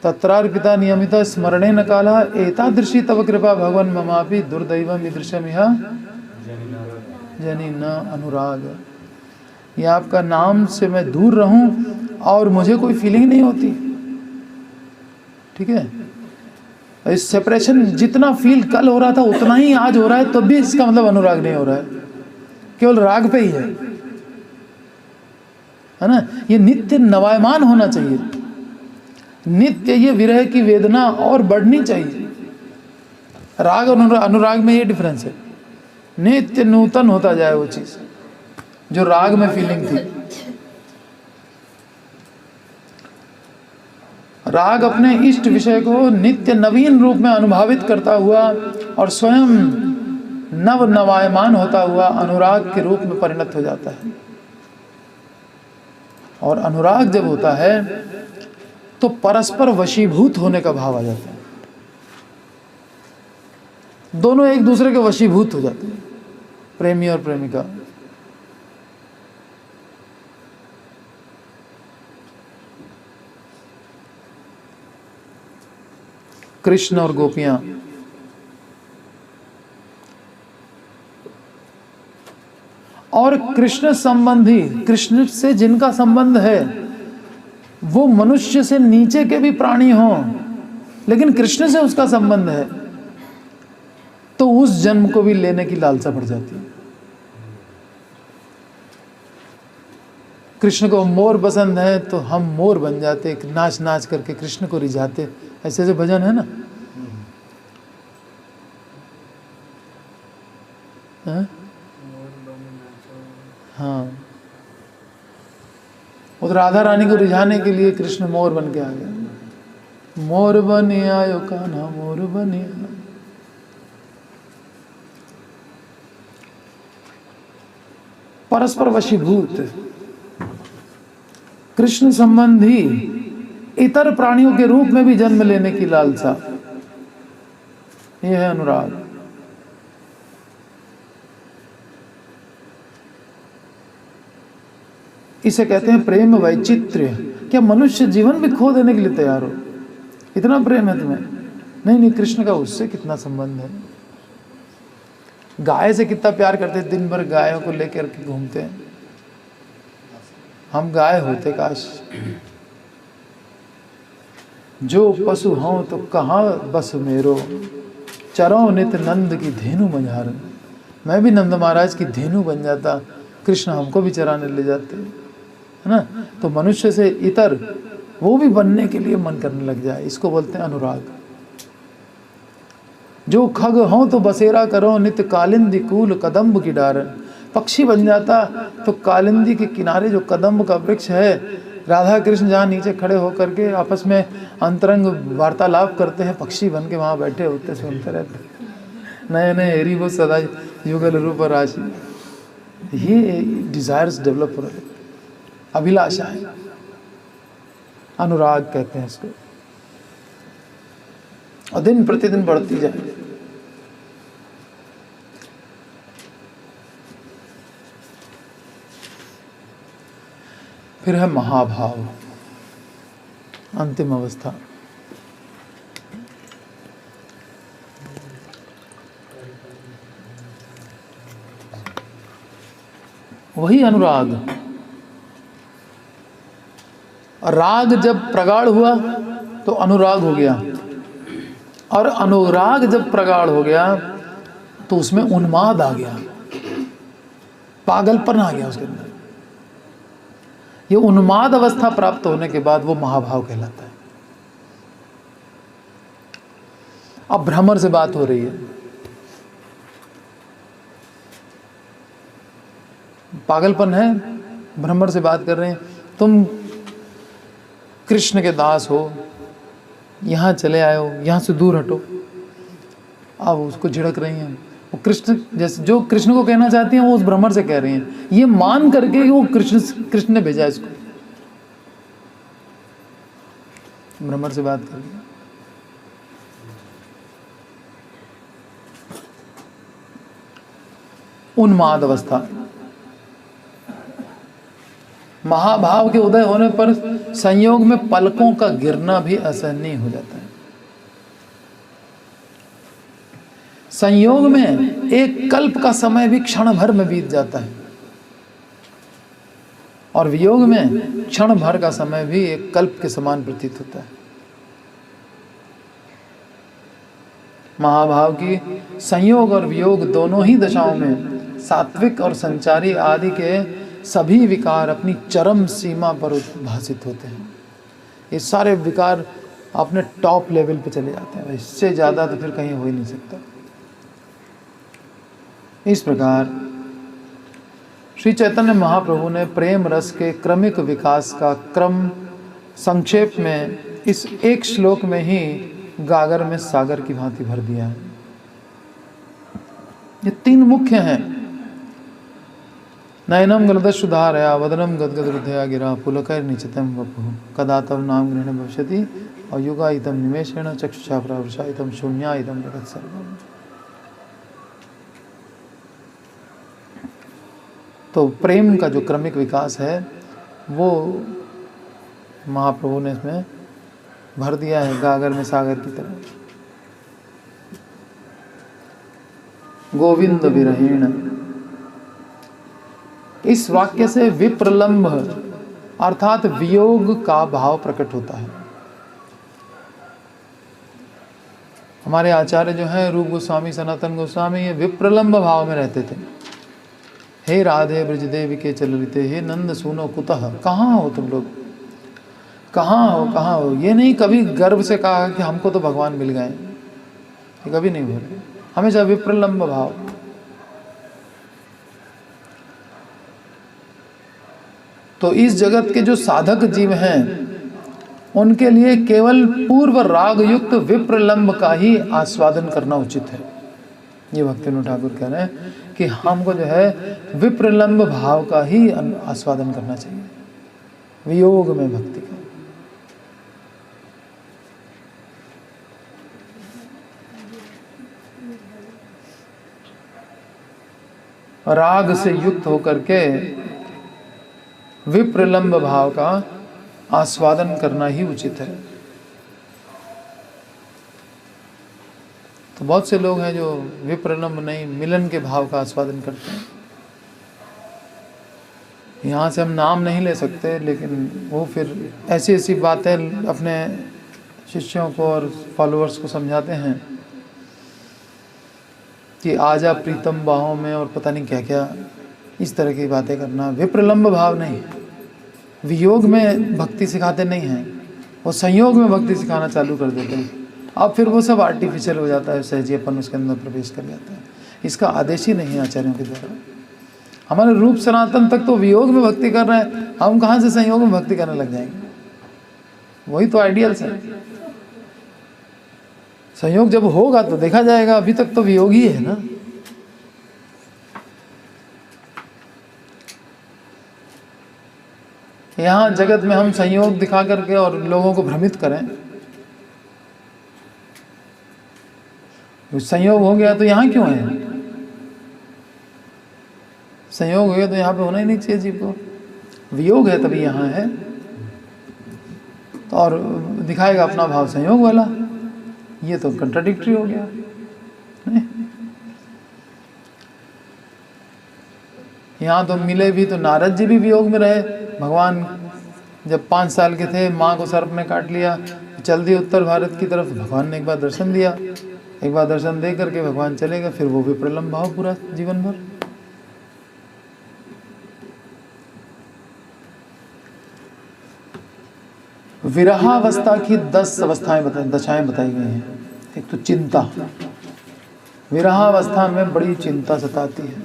तत्रार्पिता नियमिता स्मरणे न काला एतादृशी तव कृपा भगवन ममापि दुर्दैवम ईदृशमिहा जनि न अनुराग। ये आपका नाम से मैं दूर रहूं और मुझे कोई फीलिंग नहीं होती, ठीक है। इस सेपरेशन जितना फील कल हो रहा था उतना ही आज हो रहा है, तो भी इसका मतलब अनुराग नहीं हो रहा है, केवल राग पे ही है ना। ये नित्य नवायमान होना चाहिए, नित्य ये विरह की वेदना और बढ़नी चाहिए। राग और अनुराग में ये डिफरेंस है, नित्य नूतन होता जाए वो चीज जो राग में फीलिंग थी। राग अपने इष्ट विषय को नित्य नवीन रूप में अनुभवित करता हुआ और स्वयं नव नवायमान होता हुआ अनुराग के रूप में परिणत हो जाता है। और अनुराग जब होता है तो परस्पर वशीभूत होने का भाव आ जाता है, दोनों एक दूसरे के वशीभूत हो जाते हैं, प्रेमी और प्रेमिका। कृष्ण और गोपियां, और कृष्ण संबंधी, कृष्ण से जिनका संबंध है वो मनुष्य से नीचे के भी प्राणी हों, लेकिन कृष्ण से उसका संबंध है तो उस जन्म को भी लेने की लालसा बढ़ जाती है। कृष्ण को मोर पसंद है तो हम मोर बन जाते, नाच नाच करके कृष्ण को रिझाते, ऐसे ऐसे भजन है ना। हाँ, उस राधा रानी को रिझाने के लिए कृष्ण मोर बन के आ गया। मोर बने आयो कान्हा मोर बने आयो। परस्पर वशीभूत कृष्ण संबंधी इतर प्राणियों के रूप में भी जन्म लेने की लालसा, यह है अनुराग। इसे कहते हैं प्रेम वैचित्र्य। क्या मनुष्य जीवन भी खो देने के लिए तैयार हो? इतना प्रेम है तुम्हें? नहीं, कृष्ण का उससे कितना संबंध है। गाय से कितना प्यार करते, दिन भर गायों को लेकर के घूमते हैं। हम गाय होते काश। जो पशु हों तो कहाँ बस मेरो, चरो नित नंद की धेनु मझार। मैं भी नंद महाराज की धेनु बन जाता, कृष्ण हमको भी चराने ले जाते, है ना। तो मनुष्य से इतर वो भी बनने के लिए मन करने लग जाए, इसको बोलते हैं अनुराग। जो खग हो तो बसेरा करो, नित्य कालिंदी कूल कदम्ब की डार। पक्षी बन जाता तो कालिंदी के किनारे जो कदम्ब का वृक्ष है, राधा कृष्ण जहाँ नीचे खड़े होकर के आपस में अंतरंग वार्तालाप करते हैं, पक्षी बन के वहाँ बैठे होते, सुनते रहते। नए नए हेरी वो सदा युगल रूप राशि। ये डिजायर्स डेवलप हो रहे, अभिलाषा है, अनुराग कहते हैं इसको। और दिन प्रतिदिन बढ़ती जाए। फिर है महाभाव, अंतिम अवस्था। वही अनुराग। राग जब प्रगाढ़ हुआ तो अनुराग हो गया, और अनुराग जब प्रगाढ़ हो गया तो उसमें उन्माद आ गया, पागलपन आ गया उसके अंदर। ये उन्माद अवस्था प्राप्त होने के बाद वो महाभाव कहलाता है। अब भ्रमर से बात हो रही है, पागलपन है, भ्रमर से बात कर रहे हैं, तुम कृष्ण के दास हो, यहाँ चले आए हो, यहाँ से दूर हटो। अब उसको झिड़क रही हैं वो, कृष्ण जैसे जो कृष्ण को कहना चाहती हैं वो उस भ्रमर से कह रही हैं, ये मान करके कि वो कृष्ण ने भेजा इसको। भ्रमर से बात कर रही है। उन्माद अवस्था। महाभाव के उदय होने पर संयोग में पलकों का गिरना भी असहनीय हो जाता है। संयोग में एक कल्प का समय भी क्षण भर में बीत जाता है, और वियोग में क्षण भर का समय भी एक कल्प के समान प्रतीत होता है। महाभाव की संयोग और वियोग दोनों ही दशाओं में सात्विक और संचारी आदि के सभी विकार अपनी चरम सीमा पर भाषित होते हैं। ये सारे विकार अपने टॉप लेवल पे चले जाते हैं, इससे ज़्यादा तो फिर कहीं हो ही नहीं सकता। इस प्रकार श्री चैतन्य महाप्रभु ने प्रेम रस के क्रमिक विकास का क्रम संक्षेप में इस एक श्लोक में ही गागर में सागर की भांति भर दिया है। ये तीन मुख्य हैं। नयनम गलदशुधारया वदनम गदगद हृदया गिरा पुलकैर्निचितं वपुः कदा तव नाम गृहण भविष्यति और युगायितं निमेषेण चक्षुषा प्रवृषायितं शून्यायितं जगत् सर्वम्। तो प्रेम का जो क्रमिक विकास है वो महाप्रभु ने इसमें भर दिया है गागर में सागर की तरह। गोविंद विरहीण, इस वाक्य से विप्रलंब अर्थात वियोग का भाव प्रकट होता है। हमारे आचार्य जो हैं रूप गोस्वामी सनातन गोस्वामी, ये विप्रलंब भाव में रहते थे। हे राधे ब्रजदेव के चलते, हे नंद सुनो कुतः, कहाँ हो तुम लोग, कहाँ हो कहाँ हो। ये नहीं कभी गर्व से कहा कि हमको तो भगवान मिल गए, ये कभी नहीं बोले, हमेशा विप्रलंब भाव। तो इस जगत के जो साधक जीव हैं उनके लिए केवल पूर्व राग युक्त विप्रलंब का ही आस्वादन करना उचित है। ये भक्तिविनोद ठाकुर कह रहे हैं कि हमको जो है विप्रलंब भाव का ही आस्वादन करना चाहिए, वियोग में भक्ति का। राग से युक्त होकर के विप्रलंब भाव का आस्वादन करना ही उचित है। तो बहुत से लोग हैं जो विप्रलंब नहीं, मिलन के भाव का आस्वादन करते हैं। यहाँ से हम नाम नहीं ले सकते, लेकिन वो फिर ऐसी ऐसी बातें अपने शिष्यों को और फॉलोअर्स को समझाते हैं कि आजा प्रीतम बाहों में, और पता नहीं क्या क्या इस तरह की बातें करना। विप्रलंब भाव नहीं, वियोग में भक्ति सिखाते नहीं हैं, वो संयोग में भक्ति सिखाना चालू कर देते हैं। अब फिर वो सब आर्टिफिशियल हो जाता है, सहजीपन उसके अंदर प्रवेश कर जाता है। इसका आदेश ही नहीं है आचार्यों के द्वारा। हमारे रूप सनातन तक तो वियोग में भक्ति कर रहे हैं, हम कहाँ से संयोग में भक्ति करने लग जाएंगे? वही तो आइडियल्स है। संयोग जब होगा तो देखा जाएगा, अभी तक तो वियोग ही है ना। यहाँ जगत में हम संयोग दिखा करके और लोगों को भ्रमित करें, संयोग हो गया तो यहाँ क्यों है? संयोग हो गया तो यहाँ पे होना ही नहीं चाहिए जीव को। वियोग है तभी यहाँ है, तो और दिखाएगा अपना भाव संयोग वाला, ये तो कंट्राडिक्टरी हो गया नहीं? यहाँ तो मिले भी तो नारद जी भी वियोग में रहे। भगवान जब 5 साल के थे, माँ को सर्प ने काट लिया, चल दिए उत्तर भारत की तरफ। भगवान ने एक बार दर्शन दिया, एक बार दर्शन दे करके भगवान चले गए, फिर वो भी प्रलंब भाव पूरा जीवन भर। विरहावस्था की 10 अवस्थाएं दशाएं बताई गई हैं। एक तो चिंता, विरहावस्था में बड़ी चिंता सताती है,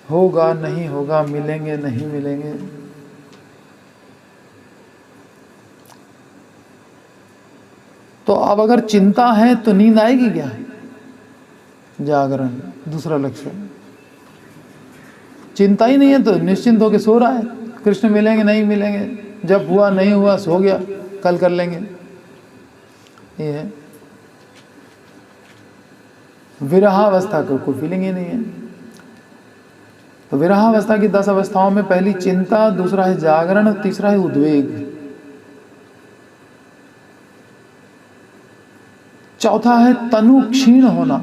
होगा नहीं होगा, मिलेंगे नहीं मिलेंगे। तो अब अगर चिंता है तो नींद आएगी क्या? जागरण दूसरा लक्षण। चिंता ही नहीं है तो निश्चिंत होकर सो रहा है, कृष्ण मिलेंगे नहीं मिलेंगे, जब हुआ नहीं हुआ सो गया, कल कर लेंगे। ये है विरहावस्था को कोई फीलिंग ही नहीं है। तो विरहावस्था की 10 अवस्थाओं में पहली चिंता, दूसरा है जागरण, तीसरा है उद्वेग, चौथा है तनु क्षीण होना,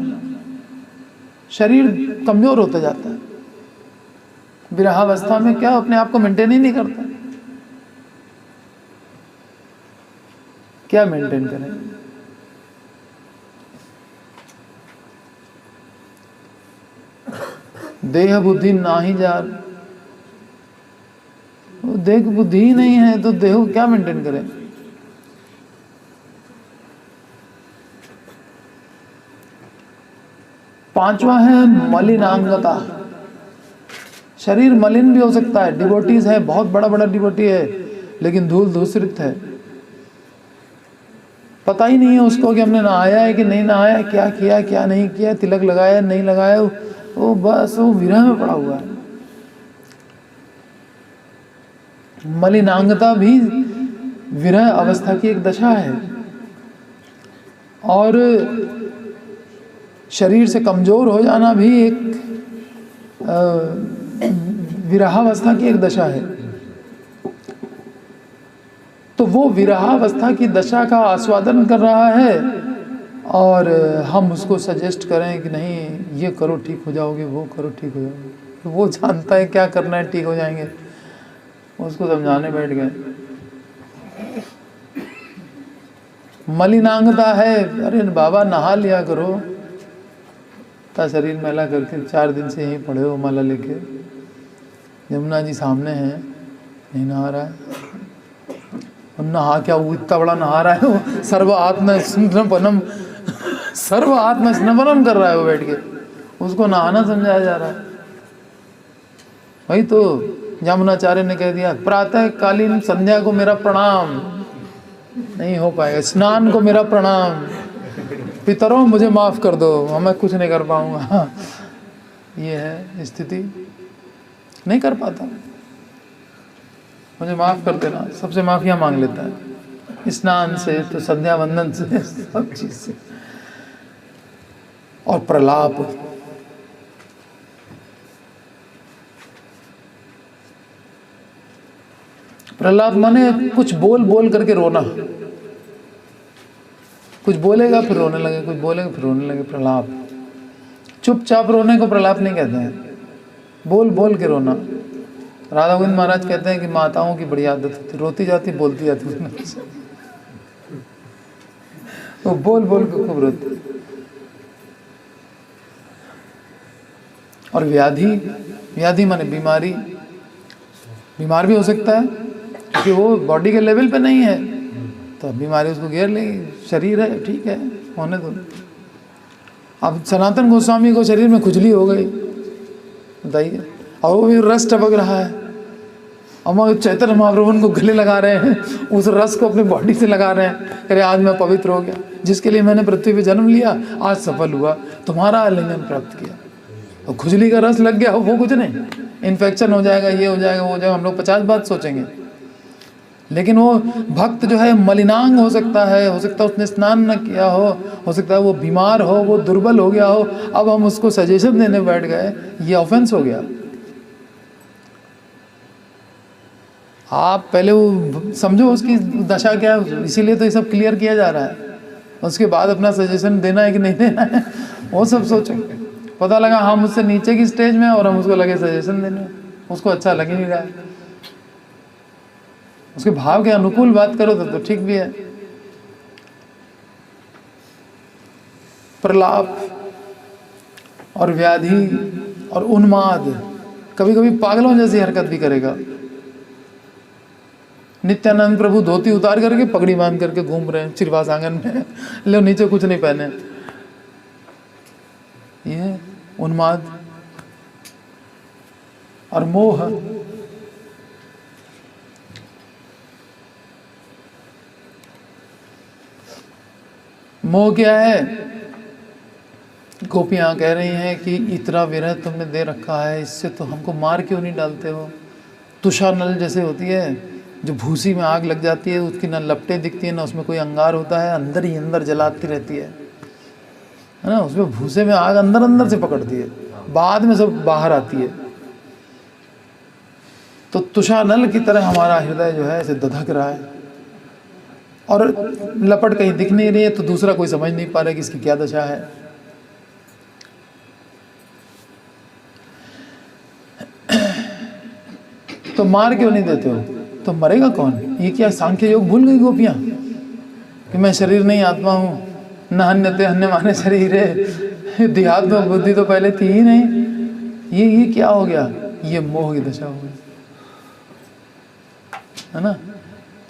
शरीर कमजोर होता जाता है। विरहावस्था में क्या अपने आप को मेंटेन ही नहीं करता, क्या मेंटेन करें? देह बुद्धि ना ही जा, देह बुद्धि ही नहीं है तो देह क्या मेंटेन करें? पांचवा है मलिनांगता, शरीर मलिन भी हो सकता है। डिवोटीज है, बहुत बड़ा बड़ा डिवोटी है, लेकिन धूल धूसरित है, पता ही नहीं है उसको कि हमने नहाया है कि नहीं नहाया, क्या किया क्या नहीं किया, तिलक लगाया नहीं लगाया, वो बस वो विरह में पड़ा हुआ है। मलिनांगता भी विरह अवस्था की एक दशा है, और शरीर से कमजोर हो जाना भी एक विरहावस्था की एक दशा है। तो वो विरहावस्था की दशा का आस्वादन कर रहा है, और हम उसको सजेस्ट करें कि नहीं ये करो ठीक हो जाओगे, वो करो ठीक हो जाओगे, तो वो जानता है क्या करना है, ठीक हो जाएंगे, उसको समझाने बैठ गए। मलिनांगता है, अरे बाबा नहा लिया करो, ता शरीर मैला करके 4 दिन से यहीं पड़े हो माला लेके, यमुना जी सामने है, नहीं नहा रहा है। नहा क्या, वो इतना बड़ा नहा रहा है, वो सर्व आत्म स्नपनम कर रहा है वो बैठ के, उसको नहाना समझाया जा रहा है। वही तो यमुनाचार्य ने कह दिया, प्रातः कालीन संध्या को मेरा प्रणाम, नहीं हो पाएगा, स्नान को मेरा प्रणाम, पितरों मुझे माफ कर दो, मैं कुछ नहीं कर पाऊंगा। ये है स्थिति, नहीं कर पाता। मुझे माफ़ कर देना, सबसे माफ़िया मांग लेता है, स्नान से तो संध्या वंदन से, सब चीज़ से। और प्रलाप, प्रलाप माने कुछ बोल बोल करके रोना, कुछ बोलेगा फिर रोने लगे, कुछ बोलेगा फिर रोने लगे, प्रलाप। चुपचाप रोने को प्रलाप नहीं कहते हैं, बोल बोल के रोना। राधा गोविंद महाराज कहते हैं कि माताओं की बड़ी आदत होती, रोती जाती बोलती जाती, वो बोल बोल के खूब रोती। और व्याधि, व्याधि माने बीमारी, बीमार भी हो सकता है क्योंकि वो बॉडी के लेवल पे नहीं है, तो बीमारी उसको घेर लेगी। शरीर है, ठीक है, होने दो। अब सनातन गोस्वामी को शरीर में खुजली हो गई, बताइए, और वो भी रस टपक रहा है, और चैतन्य महाप्रभु उनको गले लगा रहे हैं, उस रस को अपनी बॉडी से लगा रहे हैं, कह रहे आज मैं पवित्र हो गया, जिसके लिए मैंने पृथ्वी पे जन्म लिया आज सफल हुआ, तुम्हारा आलिंगन प्राप्त किया। और खुजली का रस लग गया, वो कुछ नहीं, इन्फेक्शन हो जाएगा, ये हो जाएगा, वो हो जाएगा, हम लोग 50 बात सोचेंगे। लेकिन वो भक्त जो है मलिनांग हो सकता है उसने स्नान न किया हो सकता है वो बीमार हो, वो दुर्बल हो गया हो, अब हम उसको सजेशन देने बैठ गए, ये ऑफेंस हो गया। आप पहले वो समझो उसकी दशा क्या है, इसीलिए तो ये सब क्लियर किया जा रहा है। उसके बाद अपना सजेशन देना है कि नहीं देना है वो सब सोचेंगे। पता लगा हम उससे नीचे की स्टेज में और हम उसको लगे सजेशन देने, उसको अच्छा लग ही नहीं रहा है। उसके भाव के अनुकूल बात करो तो ठीक भी है। प्रलाप और व्याधि और उन्माद, कभी कभी पागलों जैसी हरकत भी करेगा। नित्यानंद प्रभु धोती उतार करके पगड़ी बांध करके घूम रहे हैं चिरवास आंगन में, ले नीचे कुछ नहीं पहने, ये उन्माद और मोह। मोह क्या है? गोपियां कह रही हैं कि इतना विरह तुमने दे रखा है, इससे तो हमको मार क्यों नहीं डालते हो। तुषा नल जैसे होती है जो भूसी में आग लग जाती है, उसकी ना लपटें दिखती है ना उसमें कोई अंगार होता है, अंदर ही अंदर जलाती रहती है ना। उसमें भूसे में आग अंदर अंदर से पकड़ती है, बाद में सब बाहर आती है। तो तुषा नल की तरह हमारा हृदय जो है ऐसे धधक रहा है, और लपट कहीं दिख नहीं रही है, तो दूसरा कोई समझ नहीं पा रहा कि इसकी क्या दशा है। तो मार क्यों नहीं देते हो? तो मरेगा कौन? ये क्या सांख्य योग भूल गई गोपियां कि मैं शरीर नहीं आत्मा हूं, न हन्यते हन्य माने शरीर है, देहात्म बुद्धि तो पहले थी ही नहीं। ये क्या हो गया? ये मोह की दशा हो गई है ना,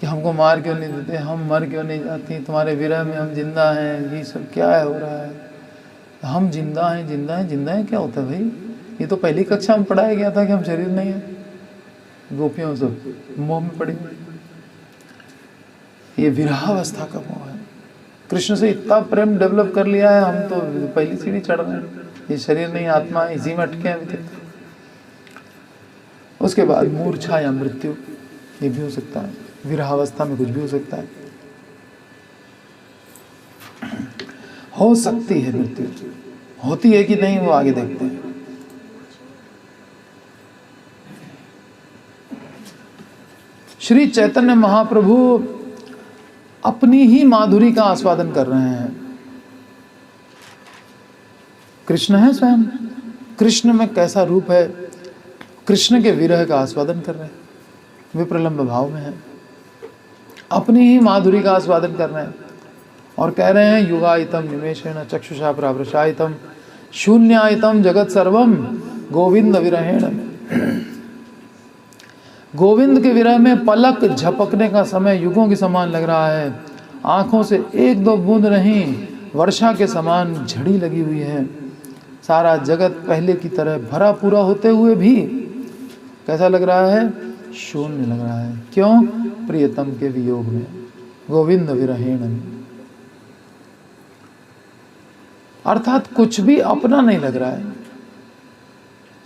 कि हमको मार क्यों नहीं देते, हम मर क्यों नहीं जाती, तुम्हारे विरह में हम जिंदा हैं, ये सब क्या है हो रहा है। हम जिंदा हैं, जिंदा हैं, जिंदा हैं क्या होता है भाई? ये तो पहली कक्षा में पढ़ाया गया था कि हम शरीर नहीं है। गोपियों सब मोह में पड़ी, ये विरहावस्था का मोह है। कृष्ण से इतना प्रेम डेवलप कर लिया है, हम तो पहली सीढ़ी चढ़ रहे हैं, ये शरीर नहीं आत्मा है, इसी में अटके हैं अभी तक। उसके बाद मूर्छा या मृत्यु, ये भी हो सकता है, विरहावस्था में कुछ भी हो सकता है, हो सकती है मृत्यु। होती है कि नहीं वो आगे देखते हैं। श्री चैतन्य महाप्रभु अपनी ही माधुरी का आस्वादन कर रहे हैं। कृष्ण है स्वयं, कृष्ण में कैसा रूप है, कृष्ण के विरह का आस्वादन कर रहे हैं, विप्रलंब भाव में है, अपनी ही माधुरी का आस्वादन कर रहे हैं और कह रहे हैं युगायतम निमेषेण चक्षुषा प्रावृषायतम शून्यायतम जगत सर्वम गोविंद विरहेण। गोविंद के विरह में पलक झपकने का समय युगों के समान लग रहा है। आंखों से एक दो बूंद नहीं, वर्षा के समान झड़ी लगी हुई है। सारा जगत पहले की तरह भरा पूरा होते हुए भी कैसा लग रहा है? शून्य लग रहा है। क्यों? प्रियतम के वियोग में, गोविंद विरहेण। अर्थात कुछ भी अपना नहीं लग रहा है।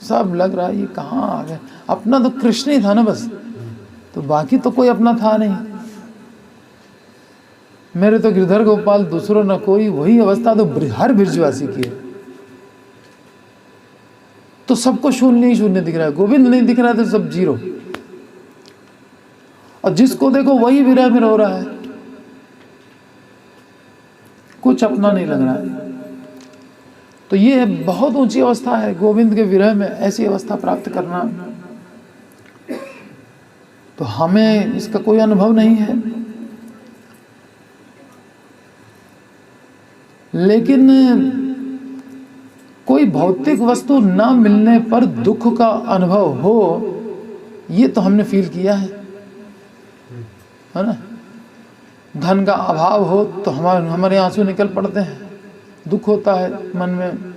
सब लग रहा है ये कहाँ आ गया, अपना तो कृष्ण ही था ना बस, तो बाकी तो कोई अपना था नहीं। मेरे तो गिरधर गोपाल दूसरों न कोई, वही अवस्था तो हर ब्रिजवासी की है। तो सबको शून्य ही शून्य दिख रहा है, गोविंद नहीं दिख रहा है तो सब जीरो, और जिसको देखो वही विरह में रो रहा है, कुछ अपना नहीं लग रहा है। तो ये बहुत ऊंची अवस्था है, गोविंद के विरह में ऐसी अवस्था प्राप्त करना। तो हमें इसका कोई अनुभव नहीं है, लेकिन कोई भौतिक वस्तु ना मिलने पर दुख का अनुभव हो, ये तो हमने फील किया है ना। धन का अभाव हो तो हमारे आंसू निकल पड़ते हैं, दुख होता है मन में,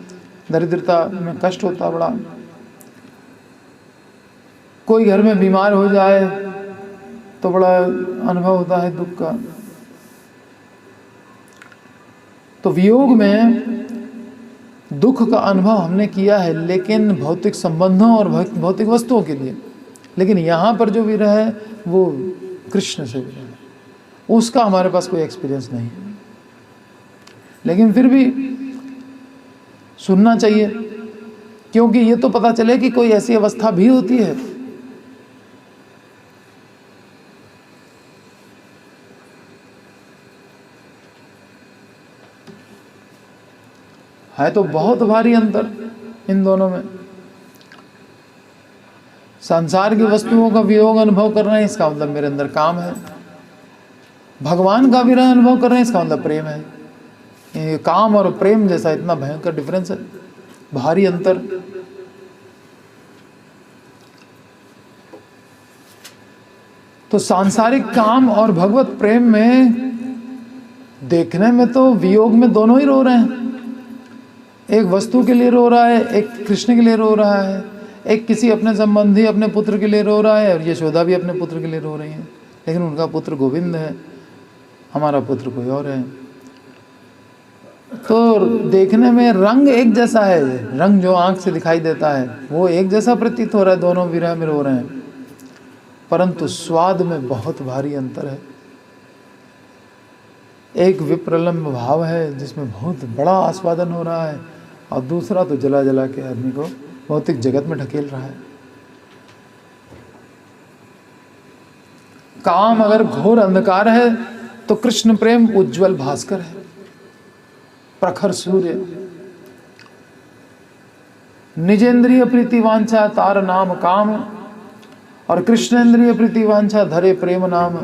दरिद्रता में कष्ट होता बड़ा। कोई घर में बीमार हो जाए तो बड़ा अनुभव होता है दुख का। तो वियोग में दुख का अनुभव हमने किया है, लेकिन भौतिक संबंधों और भौतिक वस्तुओं के लिए। लेकिन यहाँ पर जो विरह है वो कृष्ण से विरह है, उसका हमारे पास कोई एक्सपीरियंस नहीं है, लेकिन फिर भी सुनना चाहिए, क्योंकि ये तो पता चले कि कोई ऐसी अवस्था भी होती है तो बहुत भारी अंतर इन दोनों में। संसार की वस्तुओं का वियोग अनुभव कर रहे हैं, इसका मतलब मेरे अंदर काम है। भगवान का विरह अनुभव कर रहे हैं, इसका मतलब प्रेम है। ये काम और प्रेम जैसा इतना भयंकर डिफरेंस है, भारी अंतर। तो सांसारिक काम और भगवत प्रेम में देखने में तो वियोग में दोनों ही रो रहे हैं। एक वस्तु के लिए रो रहा है, एक कृष्ण के लिए रो रहा है, एक किसी अपने संबंधी अपने पुत्र के लिए रो रहा है, और यशोदा भी अपने पुत्र के लिए रो रही है, लेकिन उनका पुत्र गोविंद है, हमारा पुत्र कोई और है। तो देखने में रंग एक जैसा है, रंग जो आंख से दिखाई देता है वो एक जैसा प्रतीत हो रहा है, दोनों विरह में रो रहे हैं, परंतु स्वाद में बहुत भारी अंतर है। एक विप्रलम्ब भाव है जिसमें बहुत बड़ा आस्वादन हो रहा है, और दूसरा तो जला जला के आदमी को भौतिक जगत में ढकेल रहा है। काम अगर घोर अंधकार है तो कृष्ण प्रेम उज्जवल भास्कर है, प्रखर सूर्य। निजेंद्रिय प्रीति वांछा तार नाम काम, और कृष्णेंद्रिय प्रीति वांछा धरे प्रेम नाम।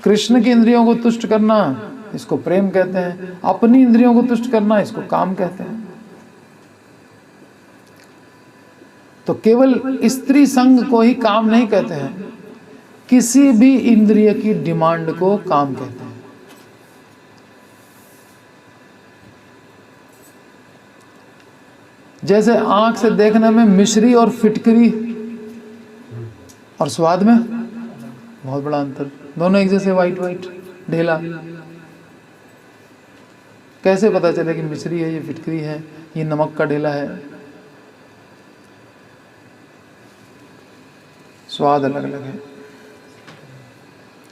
कृष्ण की इंद्रियों को तुष्ट करना इसको प्रेम कहते हैं, अपनी इंद्रियों को तुष्ट करना इसको काम कहते हैं। तो केवल स्त्री संग को ही काम नहीं कहते हैं, किसी भी इंद्रिय की डिमांड को काम कहते हैं। जैसे आंख से देखने में मिश्री और फिटकरी और स्वाद में बहुत बड़ा अंतर, दोनों एक जैसे वाइट वाइट ढेला। कैसे पता चले कि मिश्री है, ये फिटकरी है, ये नमक का ढेला है? स्वाद अलग अलग है।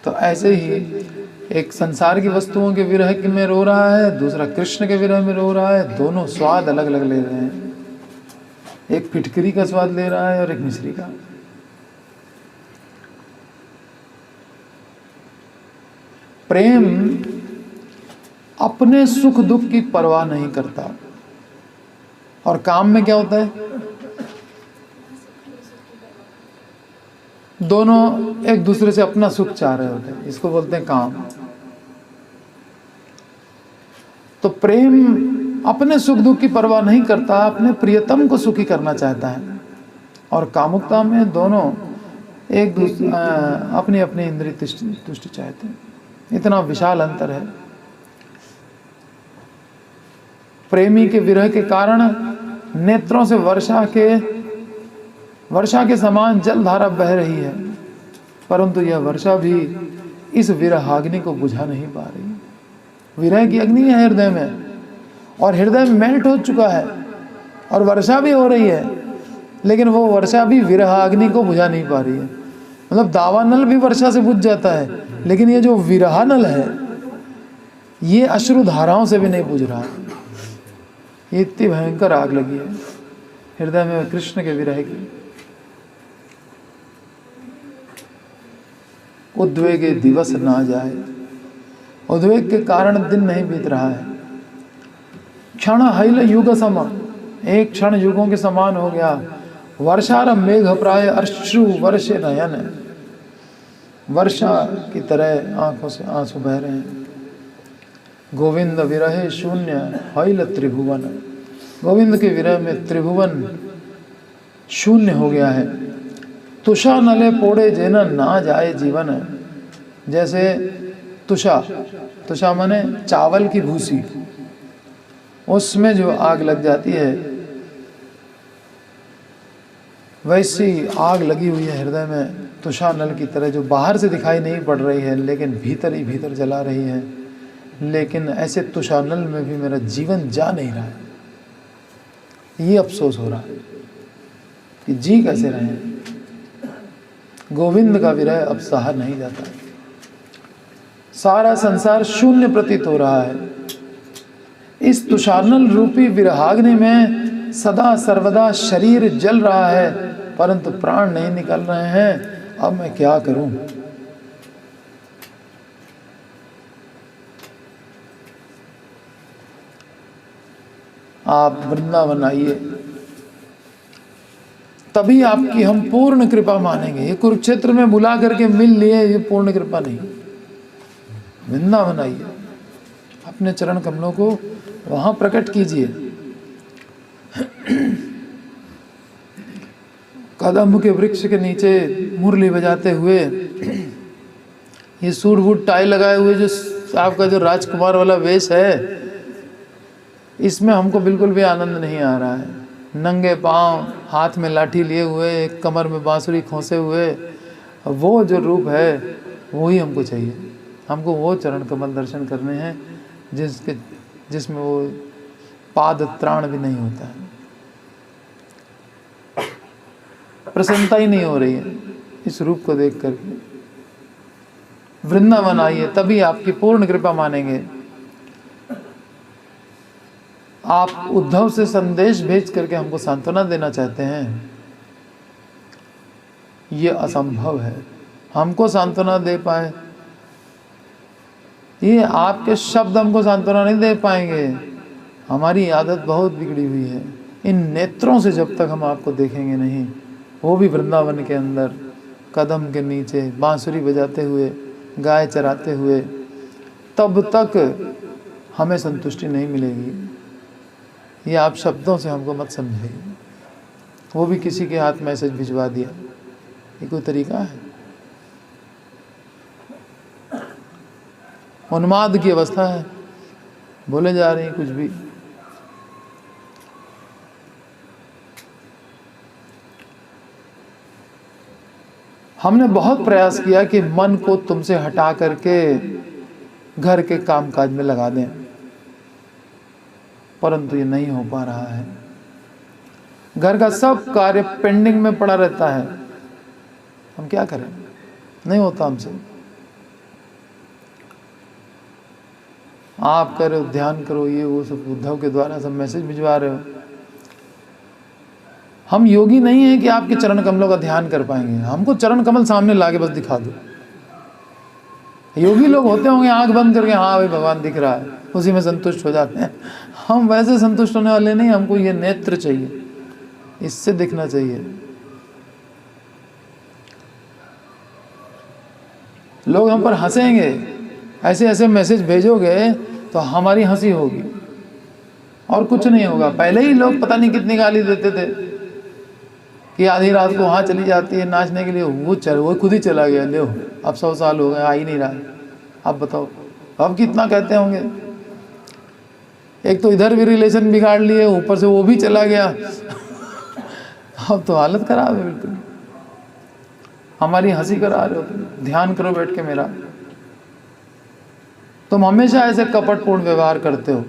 तो ऐसे ही एक संसार की वस्तुओं के विरह में रो रहा है, दूसरा कृष्ण के विरह में रो रहा है, दोनों स्वाद अलग अलग ले रहे हैं। एक फिटकरी का स्वाद ले रहा है और एक मिश्री का। प्रेम अपने सुख दुख की परवाह नहीं करता, और काम में क्या होता है, दोनों एक दूसरे से अपना सुख चाह रहे होते हैं, इसको बोलते हैं काम। तो प्रेम अपने सुख दुख की परवाह नहीं करता, अपने प्रियतम को सुखी करना चाहता है। और कामुकता में दोनों एक दूसरे अपनी अपनी इंद्रिय तुष्टि चाहते हैं। इतना विशाल अंतर है। प्रेमी के विरह के कारण नेत्रों से वर्षा के समान जलधारा बह रही है, परंतु यह वर्षा भी इस विरहाग्नि को बुझा नहीं पा रही। विरह की अग्नि है हृदय में, और हृदय मेल्ट हो चुका है, और वर्षा भी हो रही है, लेकिन वो वर्षा भी विरह अग्नि को बुझा नहीं पा रही है। मतलब दावानल भी वर्षा से बुझ जाता है, लेकिन ये जो विरह नल है ये अश्रु धाराओं से भी नहीं बुझ रहा है। ये इतनी भयंकर आग लगी है हृदय में कृष्ण के विरह की। उद्वेगे दिवस ना जाए, उद्वेग के कारण दिन नहीं बीत रहा है। क्षण हैल युग सम, एक क्षण युगों के समान हो गया। वर्षारंभ मेघ प्राय अश्रु वर्षे नयन, वर्षा की तरह आंखों से आंसू बह रहे हैं। गोविंद विरहे शून्य हैल त्रिभुवन, गोविंद के विरह में त्रिभुवन शून्य हो गया है। तुषा नले पोड़े जेना ना जाए जीवन, जैसे तुषा, तुषा माने चावल की भूसी, उसमें जो आग लग जाती है वैसी आग लगी हुई है हृदय में, तुषा नल की तरह, जो बाहर से दिखाई नहीं पड़ रही है लेकिन भीतर ही भीतर जला रही है। लेकिन ऐसे तुषा नल में भी मेरा जीवन जा नहीं रहा है। ये अफसोस हो रहा है कि जी कैसे रहे। गोविंद का विरह अब सहा नहीं जाता, सारा संसार शून्य प्रतीत हो रहा है। इस तुषारनल रूपी विरहाग्नि में सदा सर्वदा शरीर जल रहा है, परंतु प्राण नहीं निकल रहे हैं। अब मैं क्या करूं? आप वृंदावन आइए, तभी आपकी हम पूर्ण कृपा मानेंगे। ये कुरुक्षेत्र में बुला करके मिल लिए, ये पूर्ण कृपा नहीं। वृंदावन आइए, अपने चरण कमलों को वहां प्रकट कीजिए। कदम के वृक्ष के नीचे मुरली बजाते हुए, ये सूट बूट टाई लगाए हुए जो आपका जो राजकुमार वाला वेश है, इसमें हमको बिल्कुल भी आनंद नहीं आ रहा है। नंगे पांव, हाथ में लाठी लिए हुए, कमर में बांसुरी खोसे हुए, वो जो रूप है वो ही हमको चाहिए। हमको वो चरण कमल दर्शन करने हैं जिसमें वो पाद त्राण भी नहीं होता है। प्रसन्नता ही नहीं हो रही है इस रूप को देख करके। वृंदावन आइए, तभी आपकी पूर्ण कृपा मानेंगे। आप उद्धव से संदेश भेज करके हमको सांत्वना देना चाहते हैं, ये असंभव है। हमको सांत्वना दे पाए, ये आपके शब्द हमको सांत्वना नहीं दे पाएंगे। हमारी आदत बहुत बिगड़ी हुई है। इन नेत्रों से जब तक हम आपको देखेंगे नहीं, वो भी वृंदावन के अंदर, कदम के नीचे बांसुरी बजाते हुए, गाय चराते हुए, तब तक हमें संतुष्टि नहीं मिलेगी। ये आप शब्दों से हमको मत समझिए। वो भी किसी के हाथ मैसेज भिजवा दिया, ये कोई तरीका है? उन्माद की अवस्था है, बोले जा रहे हैं कुछ भी। हमने बहुत प्रयास किया कि मन को तुमसे हटा करके घर के कामकाज में लगा दें, परंतु ये नहीं हो पा रहा है। घर का सब कार्य पेंडिंग में पड़ा रहता है। हम क्या करें? नहीं होता हमसे। आप करो, ध्यान करो, ये वो सब उद्धव के द्वारा सब मैसेज भिजवा रहे हो। हम योगी नहीं है कि आपके चरण कमलों का ध्यान कर पाएंगे। हमको चरण कमल सामने लाके बस दिखा दो। योगी लोग होते होंगे आंख बंद करके, हाँ भाई भगवान दिख रहा है, उसी में संतुष्ट हो जाते हैं। हम वैसे संतुष्ट होने वाले नहीं। हमको ये नेत्र चाहिए, इससे दिखना चाहिए। लोग हम पर हंसेंगे, ऐसे ऐसे मैसेज भेजोगे तो हमारी हंसी होगी और कुछ नहीं होगा। पहले ही लोग पता नहीं कितनी गाली देते थे कि आधी रात को वहाँ चली जाती है नाचने के लिए, वो खुद ही चला गया, ले अब 100 साल हो गए, आ ही नहीं रहा। अब बताओ अब कितना कहते होंगे। एक तो इधर भी रिलेशन बिगाड़ लिए, ऊपर से वो भी चला गया। अब तो हालत खराब है बिल्कुल। हमारी हंसी करा रहे हो तुम। ध्यान करो बैठ के मेरा। तुम हमेशा ऐसे कपटपूर्ण व्यवहार करते हो।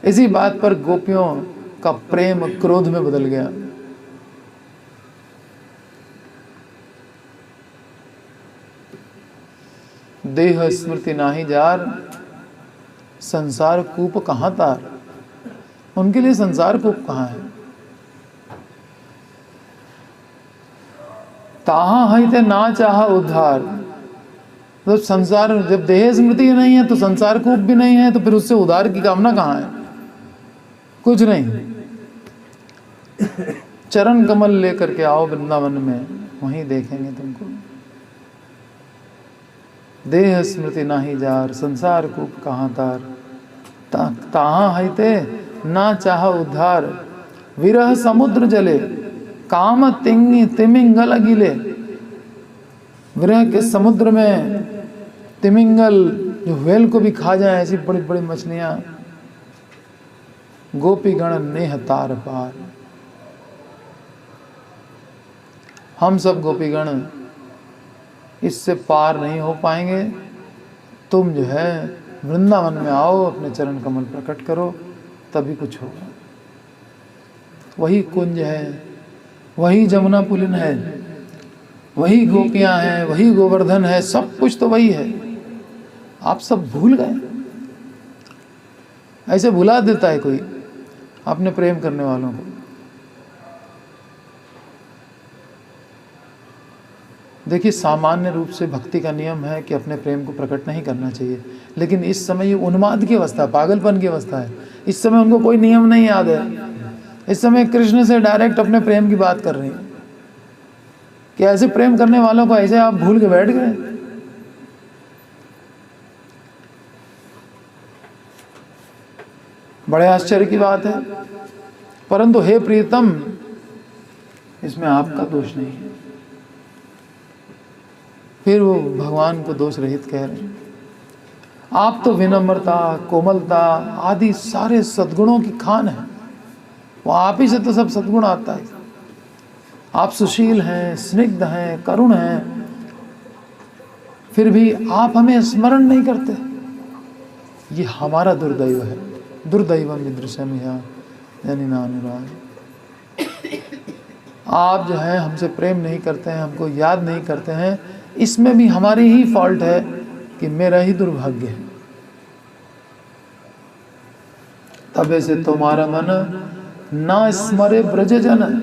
इसी बात पर गोपियों का प्रेम क्रोध में बदल गया। देह स्मृति नाही जार, संसार कूप कहाँ तार। उनके लिए संसार कूप कहाँ है। ताहा हईते ना चाहा उद्धार। तो संसार, जब देह स्मृति नहीं है तो संसार कूप भी नहीं है, तो फिर उससे उद्धार की कामना कहाँ है। कुछ नहीं। चरण कमल लेकर के आओ वृंदावन में, वहीं देखेंगे तुमको। देह स्मृति नाही जार, संसार कूप कहाँ तार। ताहा हईते ना चाह उद्धार, विरह समुद्र जले, काम तिमिंगल अगिले। विरह के समुद्र में तिमिंगल जो व्हेल को भी खा जाए, ऐसी बड़ी बड़ी मछलियां। गोपीगण नेह तार पार। हम सब गोपीगण इससे पार नहीं हो पाएंगे। तुम जो है वृंदावन में आओ, अपने चरण कमल प्रकट करो, तभी कुछ होगा। वही कुंज है, वही जमुना पुलिन है, वही गोपियां हैं, वही गोवर्धन है, सब कुछ तो वही है। आप सब भूल गए। ऐसे भुला देता है कोई अपने प्रेम करने वालों को। देखिए, सामान्य रूप से भक्ति का नियम है कि अपने प्रेम को प्रकट नहीं करना चाहिए, लेकिन इस समय ये उन्माद की अवस्था, पागलपन की अवस्था है। इस समय उनको कोई नियम नहीं याद है। इस समय कृष्ण से डायरेक्ट अपने प्रेम की बात कर रहे हैं कि ऐसे प्रेम करने वालों को ऐसे आप भूल के बैठ गए। बड़े आश्चर्य की बात है। परंतु हे प्रियतम, इसमें आपका दोष नहीं है। फिर वो भगवान को दोष रहित कह रहे हैं। आप तो विनम्रता, कोमलता आदि सारे सद्गुणों की खान है। वो आप ही से तो सब सद्गुण आता है। आप सुशील हैं, स्निग्ध हैं, करुण हैं, फिर भी आप हमें स्मरण नहीं करते। ये हमारा दुर्दैव है। दुर्दैवम विदृशम जनिना अनुराग। आप जो है हमसे प्रेम नहीं करते हैं, हमको याद नहीं करते हैं। इसमें भी हमारी ही फॉल्ट है कि मेरा ही दुर्भाग्य है। तबे से तुम्हारा मन ना स्मरे ब्रजजन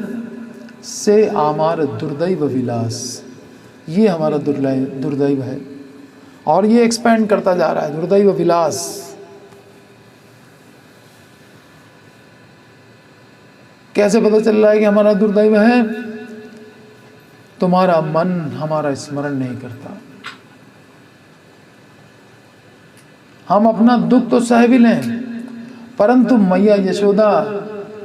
से आमार दुर्दैव विलास। ये हमारा दुर्दैव है और ये एक्सपेंड करता जा रहा है। दुर्दैव विलास। कैसे पता चल रहा है कि हमारा दुर्दैव है? तुम्हारा मन हमारा स्मरण नहीं करता। हम अपना दुख तो सह भी लें, परंतु मैया यशोदा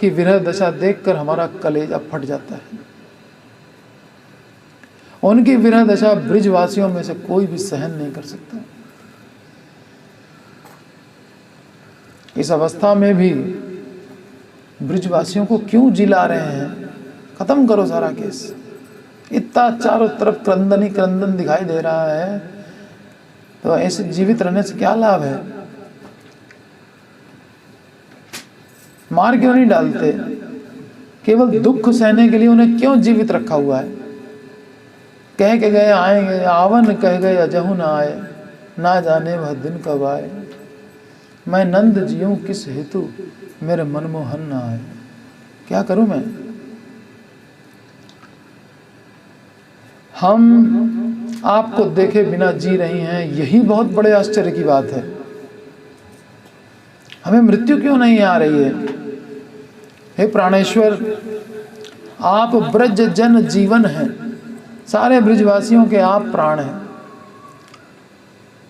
की विरह दशा देखकर हमारा कलेजा फट जाता है। उनकी विरह दशा ब्रिजवासियों में से कोई भी सहन नहीं कर सकता। इस अवस्था में भी ब्रिजवासियों को क्यों जिला रहे हैं? खत्म करो सारा केस। इतना चारों तरफ क्रंदनी क्रंदन दिखाई दे रहा है, तो ऐसे जीवित रहने से क्या लाभ है? मार क्यों नहीं डालते? केवल दुख सहने के लिए उन्हें क्यों जीवित रखा हुआ है? कह के गए आएंगे, आवन कह गए अजहु न आए, ना जाने वह दिन कब आए। मैं नंद जियूं किस हेतु, मेरे मनमोहन न आए। क्या करूं मैं? हम आपको देखे बिना जी रही हैं, यही बहुत बड़े आश्चर्य की बात है। हमें मृत्यु क्यों नहीं आ रही है? हे प्राणेश्वर, आप ब्रज जन जीवन हैं। सारे ब्रिजवासियों के आप प्राण हैं।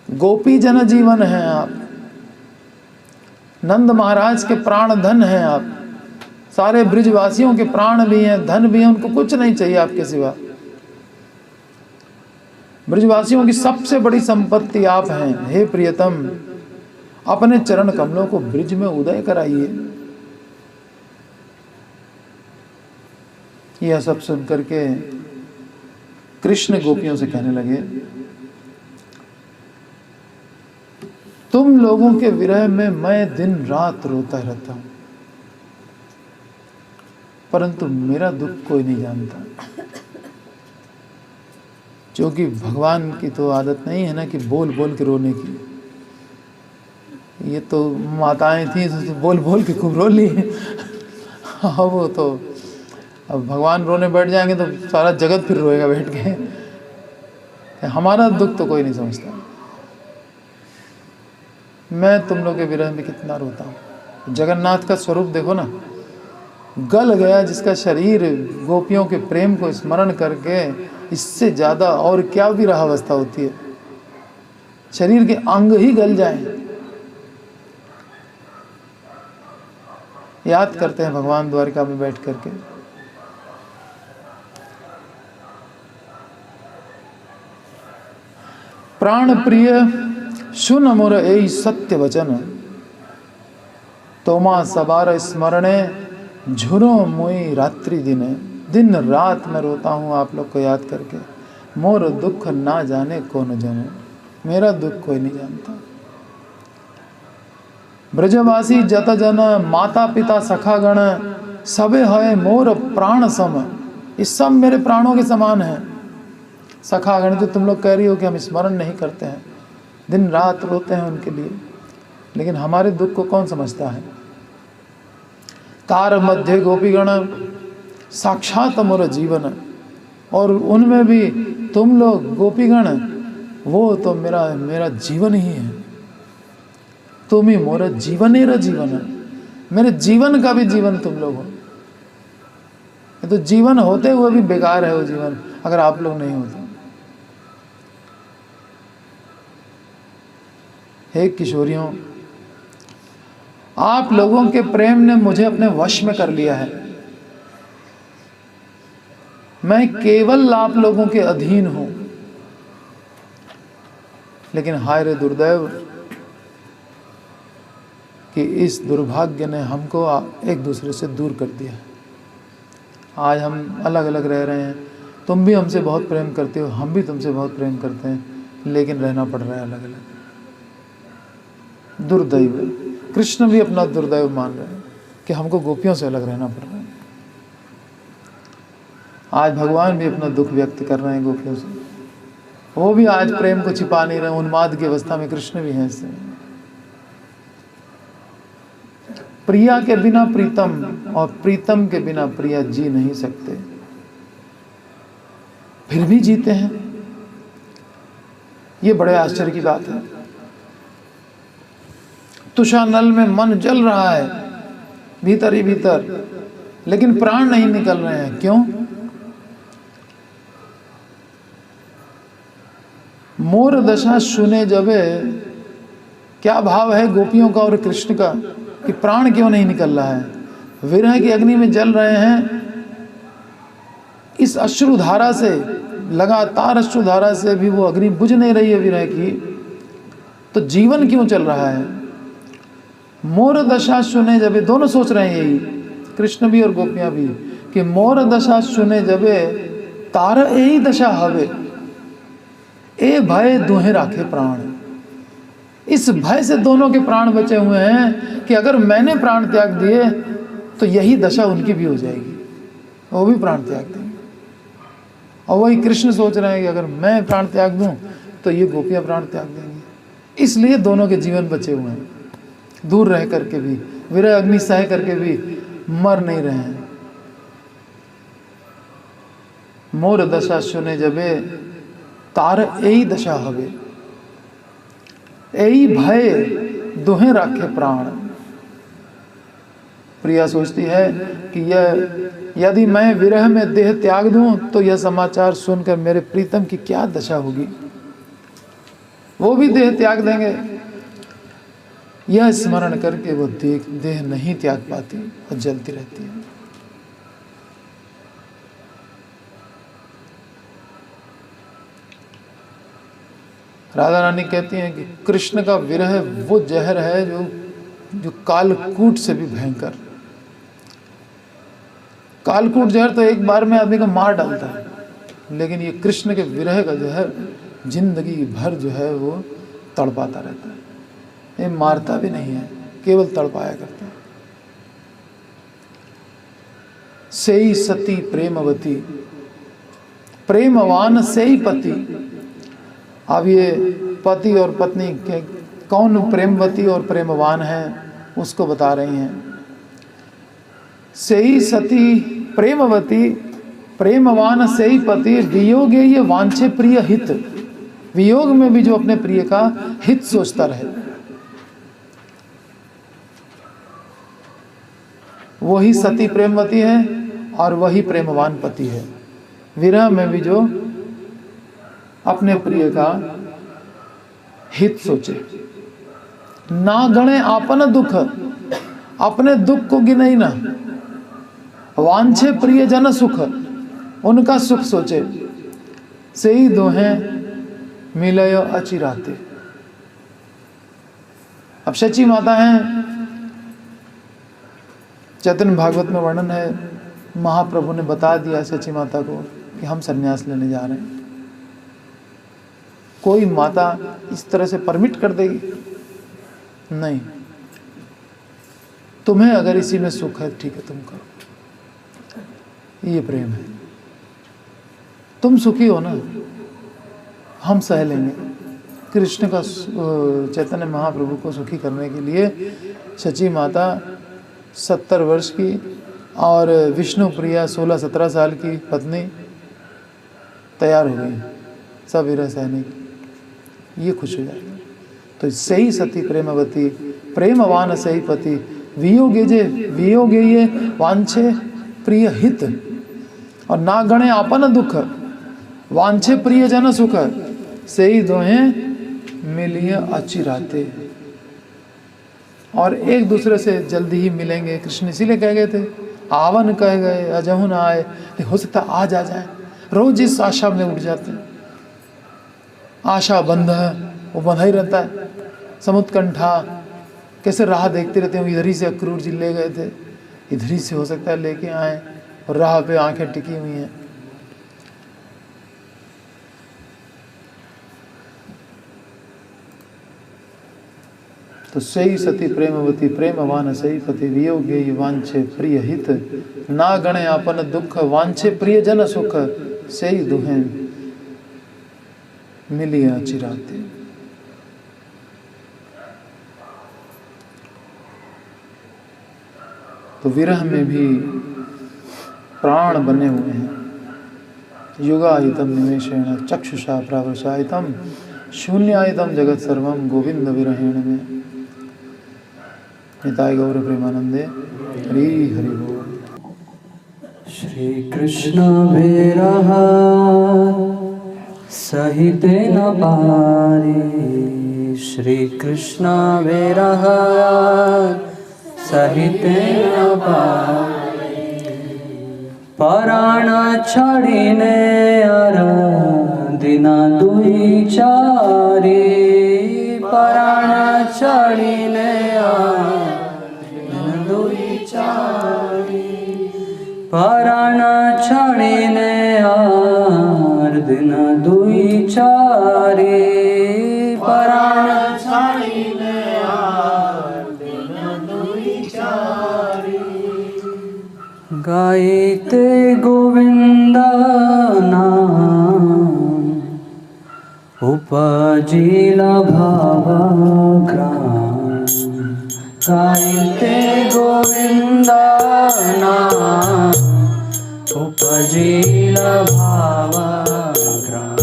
गोपी जन जीवन हैं आप। नंद महाराज के प्राण धन हैं आप। सारे ब्रिजवासियों के प्राण भी हैं, धन भी हैं। उनको कुछ नहीं चाहिए आपके सिवा। ब्रिजवासियों की सबसे बड़ी संपत्ति आप हैं। हे प्रियतम, अपने चरण कमलों को ब्रिज में उदय कराइए। यह सब सुन करके कृष्ण गोपियों से कहने लगे, तुम लोगों के विरह में मैं दिन रात रोता रहता हूं। परंतु मेरा दुख कोई नहीं जानता। क्योंकि भगवान की तो आदत नहीं है ना कि बोल बोल के रोने की। ये तो माताएं थी तो बोल बोल के खूब रो ली। हाँ, वो तो अब भगवान रोने बैठ जाएंगे तो सारा जगत फिर रोएगा बैठ के। हमारा दुख तो कोई नहीं समझता। मैं तुम लोग के विरह में कितना रोता हूँ। जगन्नाथ का स्वरूप देखो ना, गल गया जिसका शरीर गोपियों के प्रेम को स्मरण करके, इससे ज़्यादा और क्या विरह अवस्था होती है। शरीर के अंग ही गल जाएं। याद करते हैं भगवान द्वारिका में बैठ करके। प्राण प्रिय सुन मोर एई सत्य वचन, तोमा सबार स्मरणे झुरो मोई रात्रि दिने। दिन रात मैं रोता हूँ आप लोग को याद करके। मोर दुख ना जाने कौन जने, मेरा दुख कोई नहीं जानता। ब्रजवासी जत जन माता पिता सखागण, सबे है मोर प्राण सम। ये सब मेरे प्राणों के समान है। सखागण जो तुम लोग कह रही हो कि हम स्मरण नहीं करते हैं, दिन रात रोते हैं उनके लिए, लेकिन हमारे दुख को कौन समझता है। तार मध्य गोपीगण साक्षात मोर जीवन, और उनमें भी तुम लोग गोपीगण, वो तो मेरा जीवन ही है। तुम ही मोर जीवनेर जीवन है। मेरे जीवन का भी जीवन तुम लोग हो। ये तो जीवन होते हुए भी बेकार है वो जीवन, अगर आप लोग नहीं होते। हे किशोरियों, आप लोगों के प्रेम ने मुझे अपने वश में कर लिया है। मैं केवल आप लोगों के अधीन हूं। लेकिन हाय रे दुर्दैव कि इस दुर्भाग्य ने हमको एक दूसरे से दूर कर दिया। आज हम अलग अलग रह रहे हैं। तुम भी हमसे बहुत प्रेम करते हो, हम भी तुमसे बहुत प्रेम करते हैं, लेकिन रहना पड़ रहा है अलग अलग। दुर्दैव। कृष्ण भी अपना दुर्दैव मान रहे हैं कि हमको गोपियों से अलग रहना पड़ रहा है। आज भगवान भी अपना दुख व्यक्त कर रहे हैं गोपियों से। वो भी आज प्रेम को छिपा नहीं रहे, उन्माद की अवस्था में कृष्ण भी हैं ऐसे। प्रिया के बिना प्रीतम और प्रीतम के बिना प्रिया जी नहीं सकते, फिर भी जीते हैं। ये बड़े आश्चर्य की बात है। तुषा नल में मन जल रहा है भीतर ही भीतर, लेकिन प्राण नहीं निकल रहे हैं। क्यों? मोर दशा सुने जबे, क्या भाव है गोपियों का और कृष्ण का कि प्राण क्यों नहीं निकल रहा है। विरह की अग्नि में जल रहे हैं। इस अश्रुधारा से, लगातार अश्रुधारा से भी वो अग्नि बुझ नहीं रही है विरह की, तो जीवन क्यों चल रहा है। मोर दशा सुने जबे, दोनों सोच रहे हैं यही, कृष्ण भी और गोपियां भी, कि मोर दशा सुने जबे तार यही दशा हवे, ए भय दुहे राखे प्राण। इस भय से दोनों के प्राण बचे हुए हैं कि अगर मैंने प्राण त्याग दिए तो यही दशा उनकी भी हो जाएगी, वो भी प्राण त्याग देंगे। और वही कृष्ण सोच रहे हैं कि अगर मैं प्राण त्याग दूं तो ये गोपियां प्राण त्याग देंगी। इसलिए दोनों के जीवन बचे हुए हैं। दूर रह करके भी, विरह अग्नि सह करके भी मर नहीं रहे हैं। मोर दशा सुने जबे तार यही दशा हवे, यही भय दुहे राखे प्राण। प्रिया सोचती है कि यदि मैं विरह में देह त्याग दूं तो यह समाचार सुनकर मेरे प्रीतम की क्या दशा होगी। वो भी देह त्याग देंगे। यह स्मरण करके वो देह नहीं त्याग पाती और जलती रहती है। राधा रानी कहती हैं कि कृष्ण का विरह वो जहर है जो कालकूट से भी भयंकर। कालकूट जहर तो एक बार में आदमी को मार डालता है, लेकिन ये कृष्ण के विरह का जहर जिंदगी भर जो है वो तड़पाता रहता है। ये मारता भी नहीं है, केवल तड़पाया करता है। सेई सती प्रेमवती, प्रेमवान सेई पति। अब ये पति और पत्नी के कौन प्रेमवती और प्रेमवान है उसको बता रही हैं। सेई सती प्रेमवती, प्रेमवान सेई पति, वियोगे ये वांछे प्रिय हित। वियोग में भी जो अपने प्रिय का हित सोचता रहे, वही सती प्रेमवती है और वही प्रेमवान पति है। विरह में भी जो अपने प्रिय का हित सोचे। ना गणे आपन दुख, अपने दुख को गिने ही ना। वांछे प्रिय जन सुख, उनका सुख सोचे। से ही दोहें मिलय अचिराते। अब शची माता हैं, चैतन्य भागवत में वर्णन है, महाप्रभु ने बता दिया शची माता को कि हम संन्यास लेने जा रहे हैं। कोई माता इस तरह से परमिट कर देगी? नहीं। तुम्हें अगर इसी में सुख है, ठीक है, तुम करो। ये प्रेम है। तुम सुखी हो ना, हम सह लेंगे। कृष्ण का, चैतन्य महाप्रभु को सुखी करने के लिए शची माता 70 वर्ष की और विष्णु प्रिया 16-17 साल की पत्नी तैयार हो गई सब विरह सहने की। ये खुश हो जाएगी। तो सही सती प्रेमवती, प्रेमवान सही पति, वियोगे ये वांछे प्रिय हित, और ना गणे आपन दुख, वांछे प्रिय जन सुख, सही दोहें मिलिए अचिराते। और एक दूसरे से जल्दी ही मिलेंगे। कृष्ण इसीलिए कह गए थे, आवन कह गए अजहु न आए, हो सकता आज आ जाए। रोज इस आशा में उठ जाते हैं। आशा बंध है, वो बंधा ही रहता है। समुत्कंठा, कैसे राह देखते रहते हैं। इधर ही से अक्रूर जी ले गए थे, इधर ही से हो सकता है लेके आए, और राह पे आंखें टिकी हुई हैं। तो सही सती प्रेमवती, प्रेमवान सही पति, वियोगे वांछे प्रिय हित, ना गणे आपन दुख, वांछे प्रिय जन सुख, सही दुहें मिलिया चिराते। तो विरह में भी प्राण बने हुए हैं। युगायितम निमेषेण चक्षुषा प्रावशायितम, शून्यायितम जगत सर्वम गोविंद विरहेण में। निताय गौर प्रेमानंदे, हरि हरि बोल। श्री कृष्ण विरह सहिते न पारे, श्री कृष्ण विरह सहिते न पारे, पराण छड़िने अर दिना दुई चारे, पराण छड़िने पराण छड़िने आर दिन दुई चारे, पराण छड़िने आर दिन दुई चारे। गाइते गोविंद नाम, उपजिला भावग्राम। गाइते गोविंद नाम, उपजिला भावग्राम।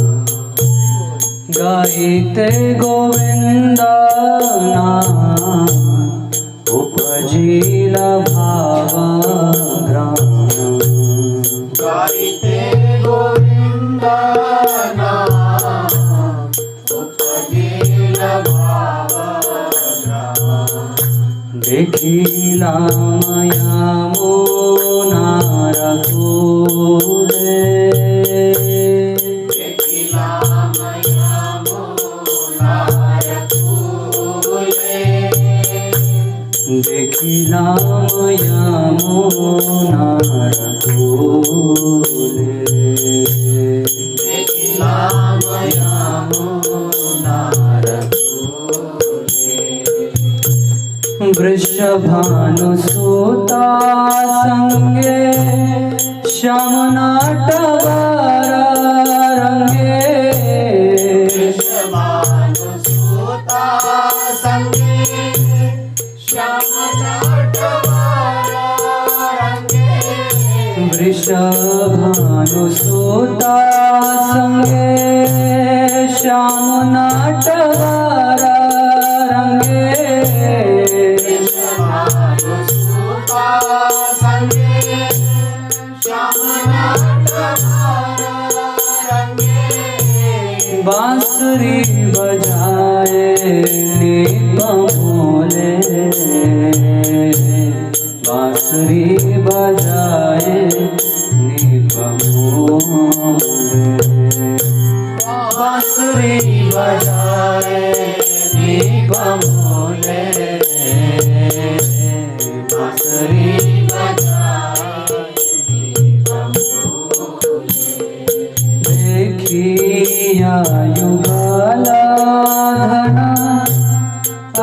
गाइते गोविंद नाम, उपजिला भावग्राम। गाइते गोविंद नाम, उपजिला भावग्राम। देखिला माया मोनार कूले, देखिला माया मोनार कूले, देखिला माया मोनार कूले, देखिला माया मोनार कूले। वृषभानुसुता संगे श्यामनाटवारा रंगे वृषभानुसुता संगे श्यामनाटवारा रंगे वृषभानुसुता संगे श्यामनाटवारा रंगे बांसुरी बजाए निपमोले बांसुरी बजाए निपमोले बांसुरी बजाए निपमोले बांसुरी देखिया युगला धना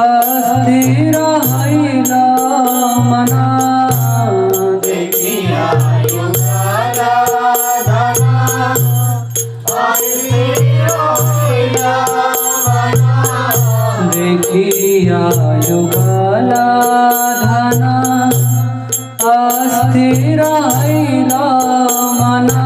अस्थिर हैला मना देखिया युगला धना अस्थिर हैला मना देखिया युगला धना अस्थिर हैला मना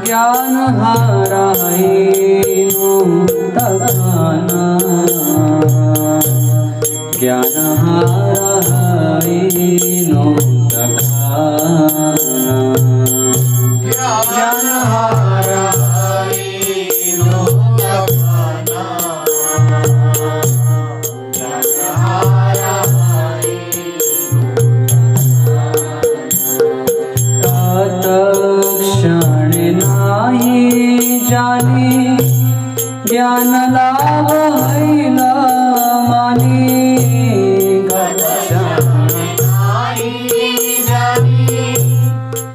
ज्ञान हारायिनो तखाना ज्ञान हारायिनो तखाना ज्ञान हारायिनो तखाना ज्ञान क्षण नाही जानी ज्ञान लाभ हैला मानी क्षण नाही जानी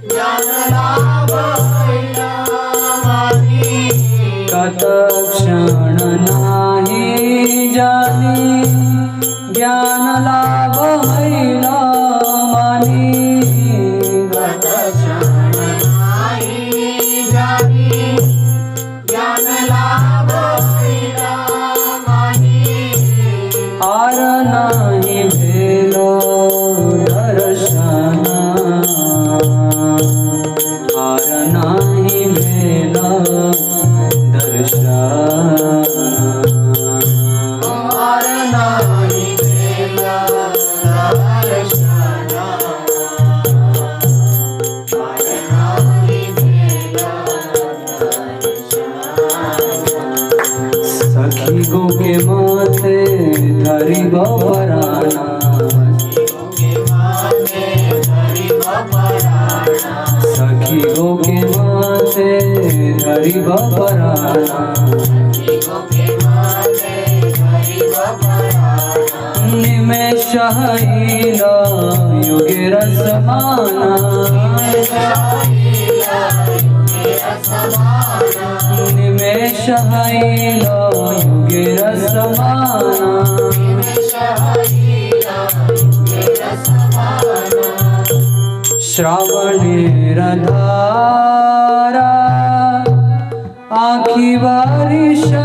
ज्ञान लाभ हैला मानी कत क्षण नाही जानी ज्ञान लाभ हैला मानी आर नाही भेलो दर्शन आर नाही भेलो दर्शन आर नाही भेलो दर्शन आर नाही भेलो सखी गो के माथे धरी बपराना सखी गो के माथे धरी बपराना निमेष हैला युगे रसमाना निमेष हैला युगे रसमाना श्रावणेर धारा आखी बारिशाया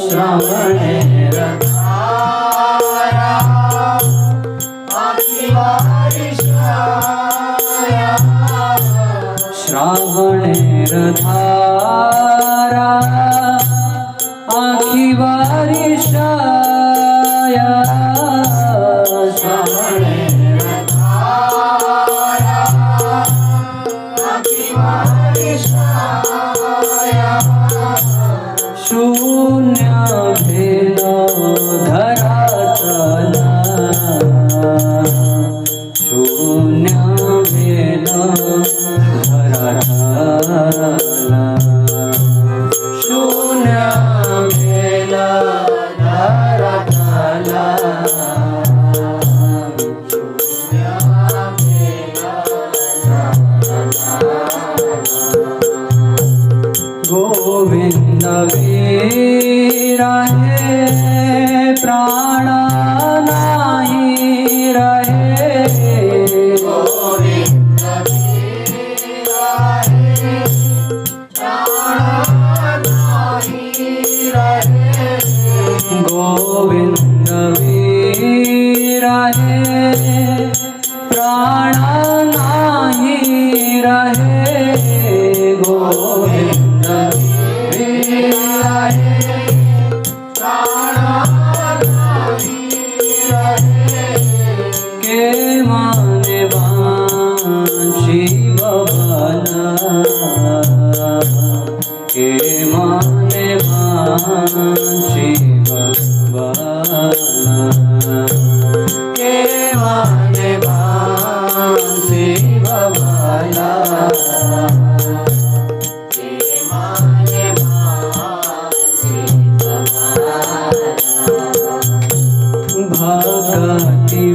श्रावणेर धारा आखी बारिशाया श्रावणेर धारा आखी बारिशाया श्रावणेर धारा आखी बारिशाया शून्य भेलो धरातला शून्य भेलो धरातला शून्य भेलो धरातला शून्य भेलो रहे प्राण नाही रहे गोविंद वीरा है प्राण नाही रहे गोविंद वीरा है प्राण नाही रहे गोविंद वीरा है प्राण नाही रहे के माने बांशी भवना के माने बांशी भवना के माने बांसी बभाना के माने बांसी बभाना भगति